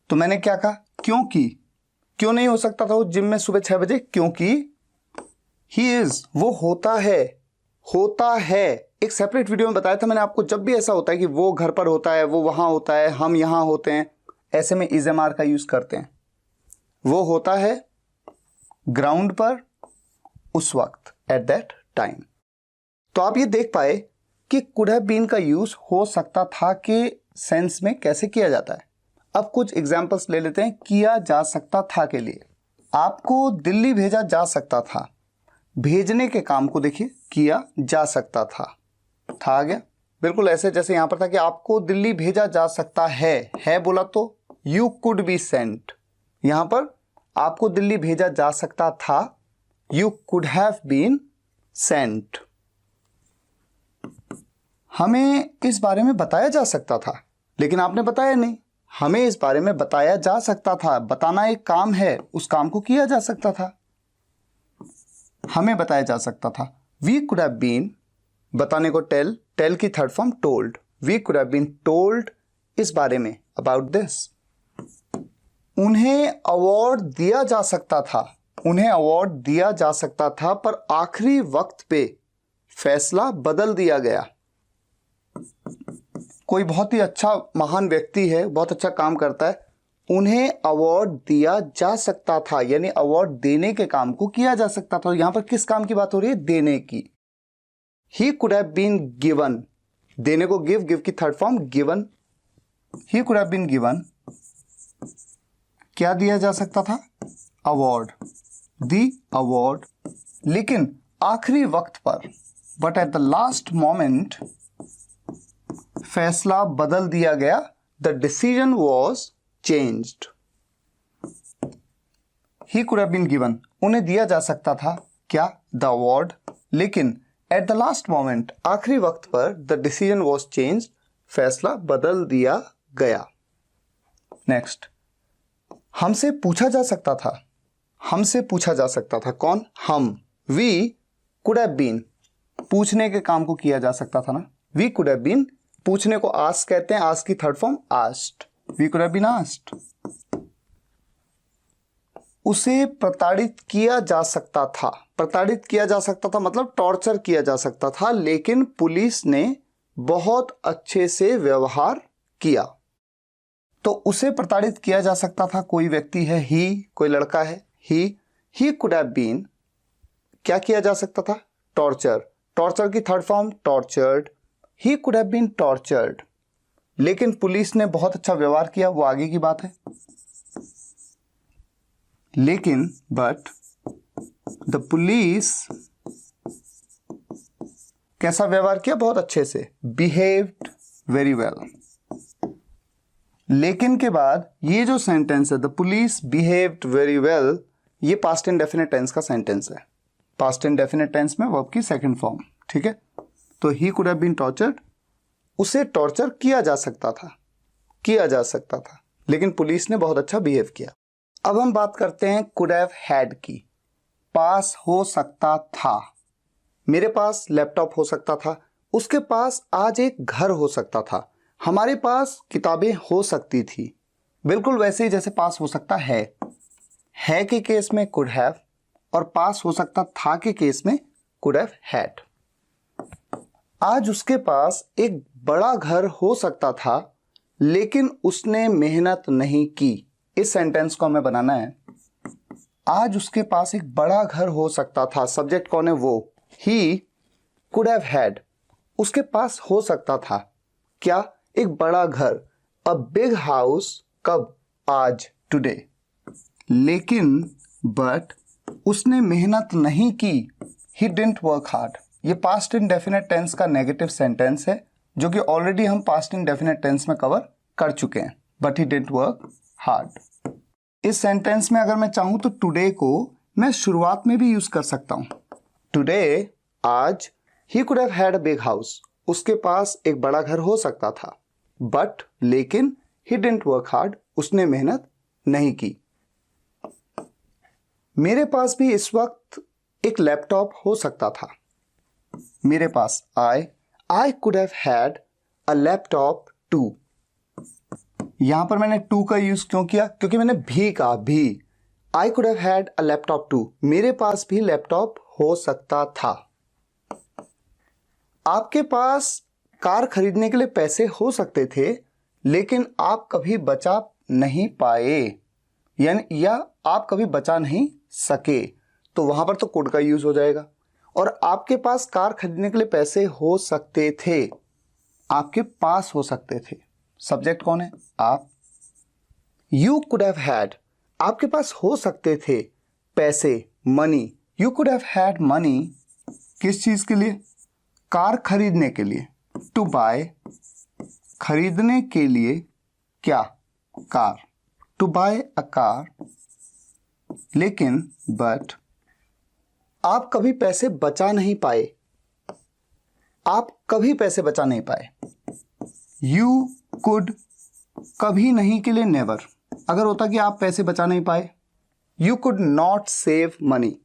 तो मैंने क्या कहा, क्योंकि, क्यों नहीं हो सकता था वो जिम में सुबह 6 बजे, क्योंकि ही इज, वो होता है। एक सेपरेट वीडियो में बताया था मैंने आपको, जब भी ऐसा होता है कि वो घर पर होता है, वो वहां होता है, हम यहां होते हैं, ऐसे में इज एम आर का यूज करते हैं। वो होता है ग्राउंड पर उस वक्त, एट दैट टाइम। तो आप ये देख पाए कि कुड हैव बीन का यूज हो सकता था के सेंस में कैसे किया जाता है। अब कुछ एग्जाम्पल्स ले लेते हैं किया जा सकता था के लिए। आपको दिल्ली भेजा जा सकता था, भेजने के काम को देखिए किया जा सकता था आ गया, बिल्कुल ऐसे जैसे यहां पर था कि आपको दिल्ली भेजा जा सकता है बोला तो यू कुड बी सेंट। यहां पर आपको दिल्ली भेजा जा सकता था, you could have been sent. हमें इस बारे में बताया जा सकता था, लेकिन आपने बताया नहीं। हमें इस बारे में बताया जा सकता था, बताना एक काम है, उस काम को किया जा सकता था। हमें बताया जा सकता था, वी कुड हैव बीन, बताने को टेल, टेल की third form told, we could have been told इस बारे में, अबाउट दिस। उन्हें अवार्ड दिया जा सकता था, उन्हें अवार्ड दिया जा सकता था, पर आखिरी वक्त पे फैसला बदल दिया गया। कोई बहुत ही अच्छा महान व्यक्ति है, बहुत अच्छा काम करता है, उन्हें अवार्ड दिया जा सकता था, यानी अवार्ड देने के काम को किया जा सकता था। यहां पर किस काम की बात हो रही है, देने की। He could have been given, देने को गिव, गिव की third form given. He could have been given, क्या दिया जा सकता था, अवार्ड, दी अवार्ड, लेकिन आखिरी वक्त पर, but at the last moment फैसला बदल दिया गया, the decision was changed. He could have been given, उन्हें दिया जा सकता था क्या, द अवार्ड, लेकिन एट द लास्ट मोमेंट, आखिरी वक्त पर, द डिसीजन वॉज चेंज्ड, फैसला बदल दिया गया। नेक्स्ट, हमसे पूछा जा सकता था, हमसे पूछा जा सकता था, कौन, हम। वी कुड हैव बीन, पूछने के काम को किया जा सकता था ना, वी कुड हैव बीन, पूछने को आस्क कहते हैं, आस्क की third form asked, we could have been asked. उसे प्रताड़ित किया जा सकता था, प्रताड़ित किया जा सकता था मतलब टॉर्चर किया जा सकता था, लेकिन पुलिस ने बहुत अच्छे से व्यवहार किया। तो उसे प्रताड़ित किया जा सकता था, कोई व्यक्ति है, ही, कोई लड़का है, ही कुड हैव बीन, क्या किया जा सकता था, टॉर्चर, टॉर्चर की third form tortured, he could have been tortured, लेकिन पुलिस ने बहुत अच्छा व्यवहार किया, वो आगे की बात है। लेकिन बट द पुलिस कैसा व्यवहार किया, बहुत अच्छे से, बिहेव्ड वेरी वेल। लेकिन के बाद ये जो सेंटेंस है, the police behaved very well, ये पास्ट इंडेफिनिट टेंस का सेंटेंस है, पास्ट इंडेफिनिट टेंस में वर्ब की सेकंड फॉर्म, ठीक है। तो he could have been tortured, उसे टॉर्चर किया जा सकता था, किया जा सकता था, लेकिन पुलिस ने बहुत अच्छा बिहेव किया। अब हम बात करते हैं कुड हैव हैड की, पास हो सकता था। मेरे पास लैपटॉप हो सकता था, उसके पास आज एक घर हो सकता था, हमारे पास किताबें हो सकती थी। बिल्कुल वैसे ही जैसे पास हो सकता है के केस में कुड हैव, और पास हो सकता था के केस में कुड हैव हैड। आज उसके पास एक बड़ा घर हो सकता था, लेकिन उसने मेहनत नहीं की। इस सेंटेंस को हमें बनाना है, आज उसके पास एक बड़ा घर हो सकता था, सब्जेक्ट कौन है, वो, ही कुड हैव हैड, उसके पास हो सकता था क्या, एक बड़ा घर, अ बिग हाउस, कब, आज, टुडे, लेकिन बट उसने मेहनत नहीं की, ही डिडंट वर्क हार्ड। ये पास्ट इंडेफिनिट टेंस का नेगेटिव सेंटेंस है, जो कि ऑलरेडी हम पास्ट इंडेफिनिट टेंस में कवर कर चुके हैं, but he didn't work hard. इस सेंटेंस में अगर मैं चाहूं तो टुडे को मैं शुरुआत में भी यूज कर सकता हूं, टुडे, आज, ही could have had a big house, उसके पास एक बड़ा घर हो सकता था, बट लेकिन ही डिडंट वर्क हार्ड, उसने मेहनत नहीं की। मेरे पास भी इस वक्त एक लैपटॉप हो सकता था। मेरे पास I could have had a laptop too. यहां पर मैंने टू का यूज क्यों किया? क्योंकि मैंने भी कहा, भी। I could have had a laptop too, मेरे पास भी लैपटॉप हो सकता था। आपके पास कार खरीदने के लिए पैसे हो सकते थे, लेकिन आप कभी बचा नहीं पाए, यानी या आप कभी बचा नहीं सके, तो वहां पर तो कुड का यूज हो जाएगा। और आपके पास कार खरीदने के लिए पैसे हो सकते थे, आपके पास हो सकते थे, सब्जेक्ट कौन है? आप। यू कुड हैव हैड, आपके पास हो सकते थे पैसे, money. You could have had money, किस चीज के लिए? कार खरीदने के लिए। टू बाय, खरीदने के लिए क्या? Car. To buy a car, लेकिन बट आप कभी पैसे बचा नहीं पाए, आप कभी पैसे बचा नहीं पाए। यू कुड, कभी नहीं के लिए नेवर, अगर होता कि आप पैसे बचा नहीं पाए। You could not save money,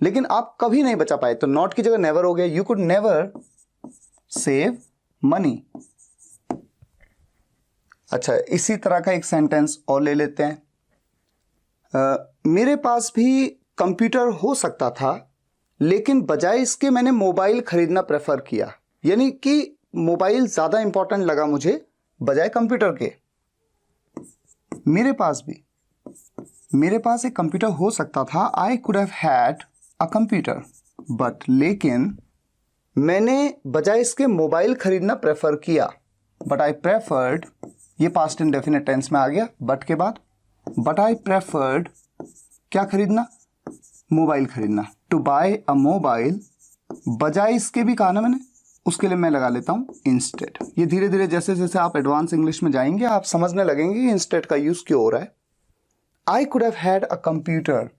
लेकिन आप कभी नहीं बचा पाए, तो नॉट की जगह नेवर हो गया। You could never save money. अच्छा, इसी तरह का एक सेंटेंस और ले लेते हैं। मेरे पास भी कंप्यूटर हो सकता था, लेकिन बजाय इसके मैंने मोबाइल खरीदना प्रेफर किया, यानी कि मोबाइल ज्यादा इंपॉर्टेंट लगा मुझे बजाय कंप्यूटर के। मेरे पास एक कंप्यूटर हो सकता था। आई could have had a computer, but लेकिन मैंने बजाय इसके मोबाइल खरीदना प्रेफर किया। बट आई प्रेफर्ड, ये पास्ट इंडेफिनिट टेंस में आ गया बट के बाद। बट आई प्रेफर्ड, क्या खरीदना? मोबाइल खरीदना। टू बाय अ मोबाइल, बजाय इसके भी कहा ना मैंने, उसके लिए मैं लगा लेता हूं इंस्टेड। ये धीरे धीरे जैसे जैसे आप एडवांस इंग्लिश में जाएंगे आप समझने लगेंगे कि इंस्टेड का यूज क्यों हो रहा है। I could have had a computer,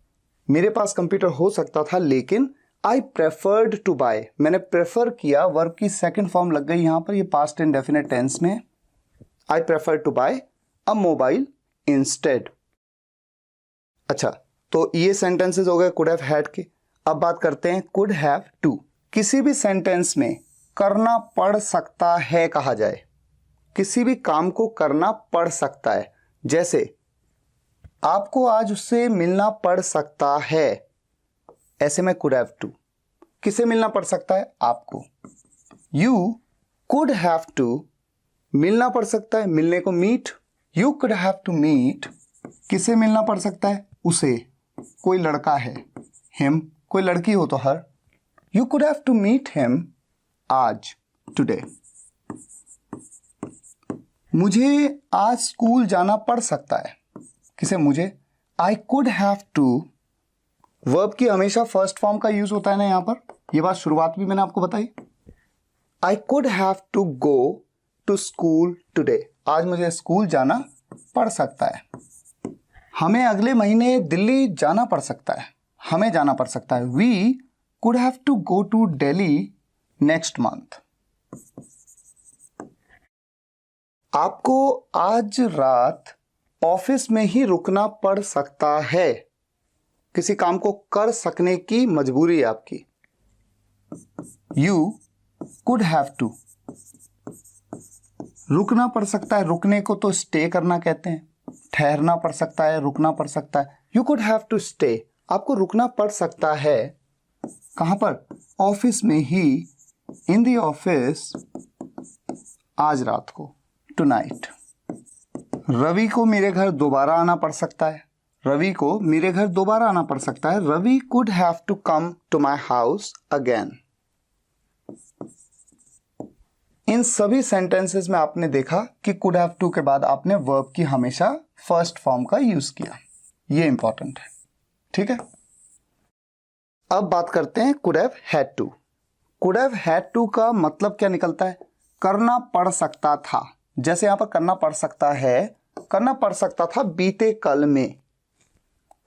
मेरे पास कंप्यूटर हो सकता था, लेकिन आई प्रेफर्ड टू बाय, मैंने प्रेफर किया, वर्ब की सेकंड फॉर्म लग गई यहां पर, ये पास्ट इंडेफिनिट टेंस में। I prefer to buy a mobile instead. अच्छा, तो ये सेंटेंसेस हो गए कुड हैव हैड के। अब बात करते हैं कुड हैव टू। किसी भी सेंटेंस में करना पड़ सकता है कहा जाए, किसी भी काम को करना पड़ सकता है। जैसे आपको आज उससे मिलना पड़ सकता है, ऐसे में कुड हैव टू। किसे मिलना पड़ सकता है? आपको। यू कुड हैव टू, मिलना पड़ सकता है, मिलने को meet. You could have to meet, किसे मिलना पड़ सकता है? उसे। कोई लड़का है, हिम। कोई लड़की हो तो her. You could have to meet him आज, टुडे। मुझे आज स्कूल जाना पड़ सकता है, किसे? मुझे। I could have to, verb की हमेशा फर्स्ट फॉर्म का यूज होता है ना यहां पर, यह बात शुरुआत भी मैंने आपको बताई। I could have to go to school today, आज मुझे स्कूल जाना पड़ सकता है। हमें अगले महीने दिल्ली जाना पड़ सकता है, हमें जाना पड़ सकता है। We could have to go to Delhi next month. आपको आज रात ऑफिस में ही रुकना पड़ सकता है, किसी काम को कर सकने की मजबूरी है आपकी। यू कुड हैव टू, रुकना पड़ सकता है, रुकने को तो स्टे करना कहते हैं। ठहरना पड़ सकता है, रुकना पड़ सकता है। You could have to stay, आपको रुकना पड़ सकता है। कहां पर? ऑफिस में ही, इन द ऑफिस, आज रात को, टुनाइट। रवि को मेरे घर दोबारा आना पड़ सकता है, रवि को मेरे घर दोबारा आना पड़ सकता है। Ravi could have to come to my house again. इन सभी सेंटेंसेस में आपने देखा कि कुड हैव टू के बाद आपने वर्ब की हमेशा फर्स्ट फॉर्म का यूज किया, ये इंपॉर्टेंट है, ठीक है। अब बात करते हैं could have had to. Could have had to का मतलब क्या निकलता है? करना पड़ सकता था। जैसे यहां पर करना पड़ सकता है, करना पड़ सकता था बीते कल में,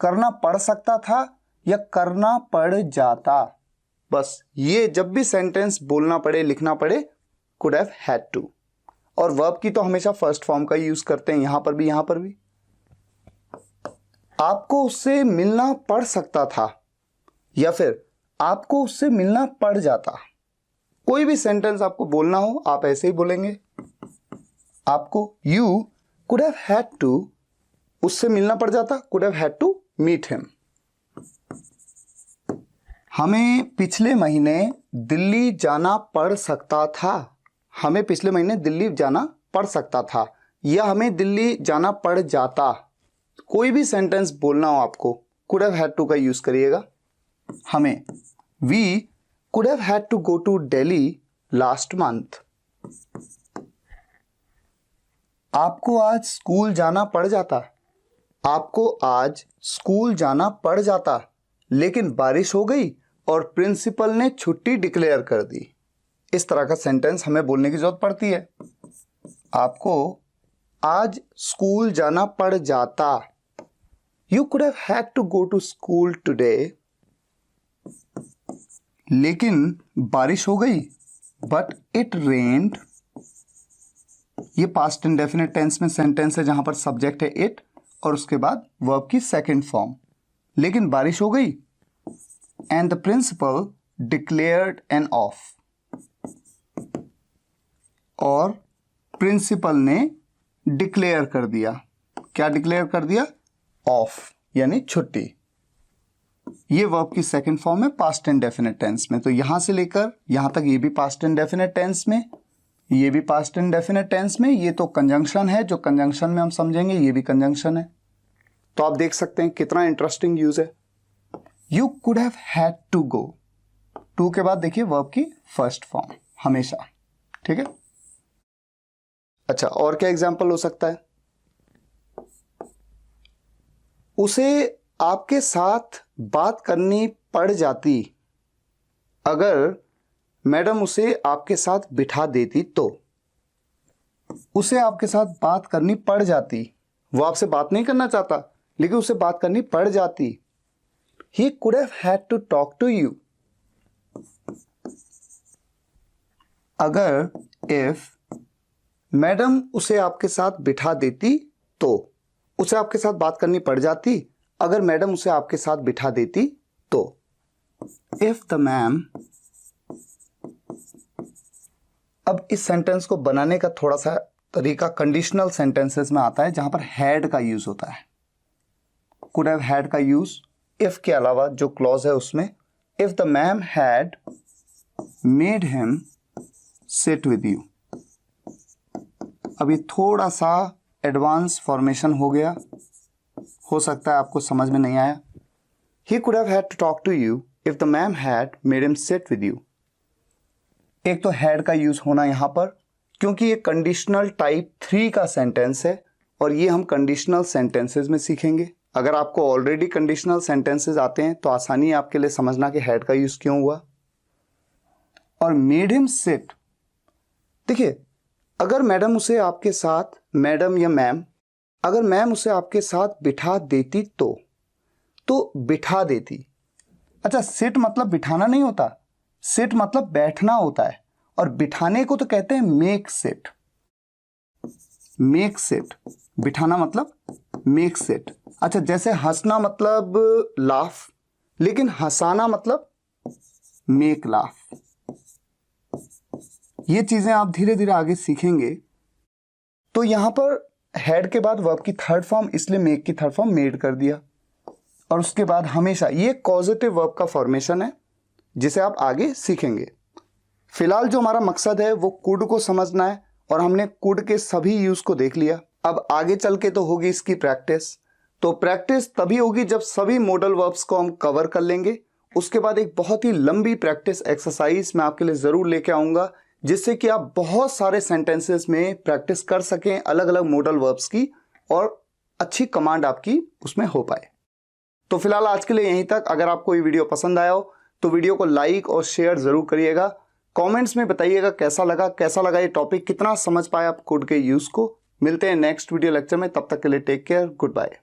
करना पड़ सकता था या करना पड़ जाता, बस ये जब भी सेंटेंस बोलना पड़े, लिखना पड़े, कुड हैव हैड टू। और वर्ब की तो हमेशा फर्स्ट फॉर्म का यूज करते हैं, यहां पर भी यहां पर भी। आपको उससे मिलना पड़ सकता था या फिर आपको उससे मिलना पड़ जाता। कोई भी सेंटेंस आपको बोलना हो आप ऐसे ही बोलेंगे। आपको you could have had to, उससे मिलना पड़ जाता, could have had to meet him. हमें पिछले महीने दिल्ली जाना पड़ सकता था। हमें पिछले महीने दिल्ली जाना पड़ सकता था या हमें दिल्ली जाना पड़ जाता। कोई भी सेंटेंस बोलना हो आपको कुड हैव हैड टू का यूज करिएगा। हमें we could have had to go to Delhi last month. आपको आज स्कूल जाना पड़ जाता। आपको आज स्कूल जाना पड़ जाता लेकिन बारिश हो गई और प्रिंसिपल ने छुट्टी डिक्लेयर कर दी। इस तरह का सेंटेंस हमें बोलने की जरूरत पड़ती है। आपको आज स्कूल जाना पड़ जाता। You could have had to go to school today, लेकिन बारिश हो गई, बट इट रेन्ड। ये पास्ट इंडेफिनिट टेंस में सेंटेंस है जहां पर सब्जेक्ट है इट और उसके बाद वर्ब की सेकंड फॉर्म। लेकिन बारिश हो गई and the principal declared an off, और प्रिंसिपल ने डिक्लेयर कर दिया। क्या डिक्लेयर कर दिया? ऑफ, यानी छुट्टी। ये वर्ब की सेकंड फॉर्म है पास्ट इंडेफिनिट टेंस में। तो यहां से लेकर यहां तक ये भी पास्ट इंडेफिनिट टेंस में, ये भी पास्ट इंडेफिनिट टेंस में। ये तो कंजंक्शन है, जो कंजंक्शन में हम समझेंगे, ये भी कंजंक्शन है। तो आप देख सकते हैं कितना इंटरेस्टिंग यूज है। You could have had to go, to के बाद देखिए वर्ब की फर्स्ट फॉर्म हमेशा, ठीक है। अच्छा, और क्या एग्जाम्पल हो सकता है? उसे आपके साथ बात करनी पड़ जाती अगर मैडम उसे आपके साथ बिठा देती तो। उसे आपके साथ बात करनी पड़ जाती, वो आपसे बात नहीं करना चाहता लेकिन उसे बात करनी पड़ जाती। He could have had to talk to you. अगर if मैडम उसे आपके साथ बिठा देती तो, उसे आपके साथ बात करनी पड़ जाती अगर मैडम उसे आपके साथ बिठा देती तो। If the ma'am, अब इस सेंटेंस को बनाने का थोड़ा सा तरीका कंडीशनल सेंटेंसेस में आता है जहां पर हैड का यूज होता है। कुड हैव हैड का यूज इफ के अलावा जो क्लॉज है उसमें, if the ma'am had made him sit with you. अभी थोड़ा सा एडवांस फॉर्मेशन हो गया, हो सकता है आपको समझ में नहीं आया। He could have had to talk to you if the ma'am had made him sit with you. एक तो हैड का यूज होना यहां पर, क्योंकि ये कंडीशनल टाइप 3 का सेंटेंस है और ये हम कंडीशनल सेंटेंसेस में सीखेंगे। अगर आपको ऑलरेडी कंडीशनल सेंटेंसेस आते हैं तो आसानी है आपके लिए समझना कि हैड का यूज क्यों हुआ। और मेड हिम सिट, देखिए अगर मैडम उसे आपके साथ, मैडम या मैम, अगर मैम उसे आपके साथ बिठा देती तो बिठा देती। अच्छा, सिट मतलब बिठाना नहीं होता, सिट मतलब बैठना होता है, और बिठाने को तो कहते हैं मेक सिट। मेक सिट, बिठाना मतलब मेक सिट। अच्छा, जैसे हंसना मतलब लाफ, लेकिन हंसाना मतलब मेक लाफ। ये चीजें आप धीरे धीरे आगे सीखेंगे। तो यहां पर हैड के बाद वर्ब की थर्ड फॉर्म, इसलिए मेक की थर्ड फॉर्म मेड कर दिया। और उसके बाद हमेशा ये कॉजेटिव वर्ब का फॉर्मेशन है जिसे आप आगे सीखेंगे। फिलहाल जो हमारा मकसद है वो कुड को समझना है और हमने कुड के सभी यूज को देख लिया। अब आगे चल के तो होगी इसकी प्रैक्टिस। तो प्रैक्टिस तभी होगी जब सभी मॉडल वर्ब्स को हम कवर कर लेंगे। उसके बाद एक बहुत ही लंबी प्रैक्टिस एक्सरसाइज मैं आपके लिए जरूर लेके आऊंगा, जिससे कि आप बहुत सारे सेंटेंसेस में प्रैक्टिस कर सकें अलग अलग मॉडल वर्ब्स की, और अच्छी कमांड आपकी उसमें हो पाए। तो फिलहाल आज के लिए यहीं तक। अगर आपको ये वीडियो पसंद आया हो तो वीडियो को लाइक और शेयर जरूर करिएगा। कमेंट्स में बताइएगा कैसा लगा ये टॉपिक, कितना समझ पाए आप कोड के यूज को। मिलते हैं नेक्स्ट वीडियो लेक्चर में, तब तक के लिए टेक केयर, गुड बाय।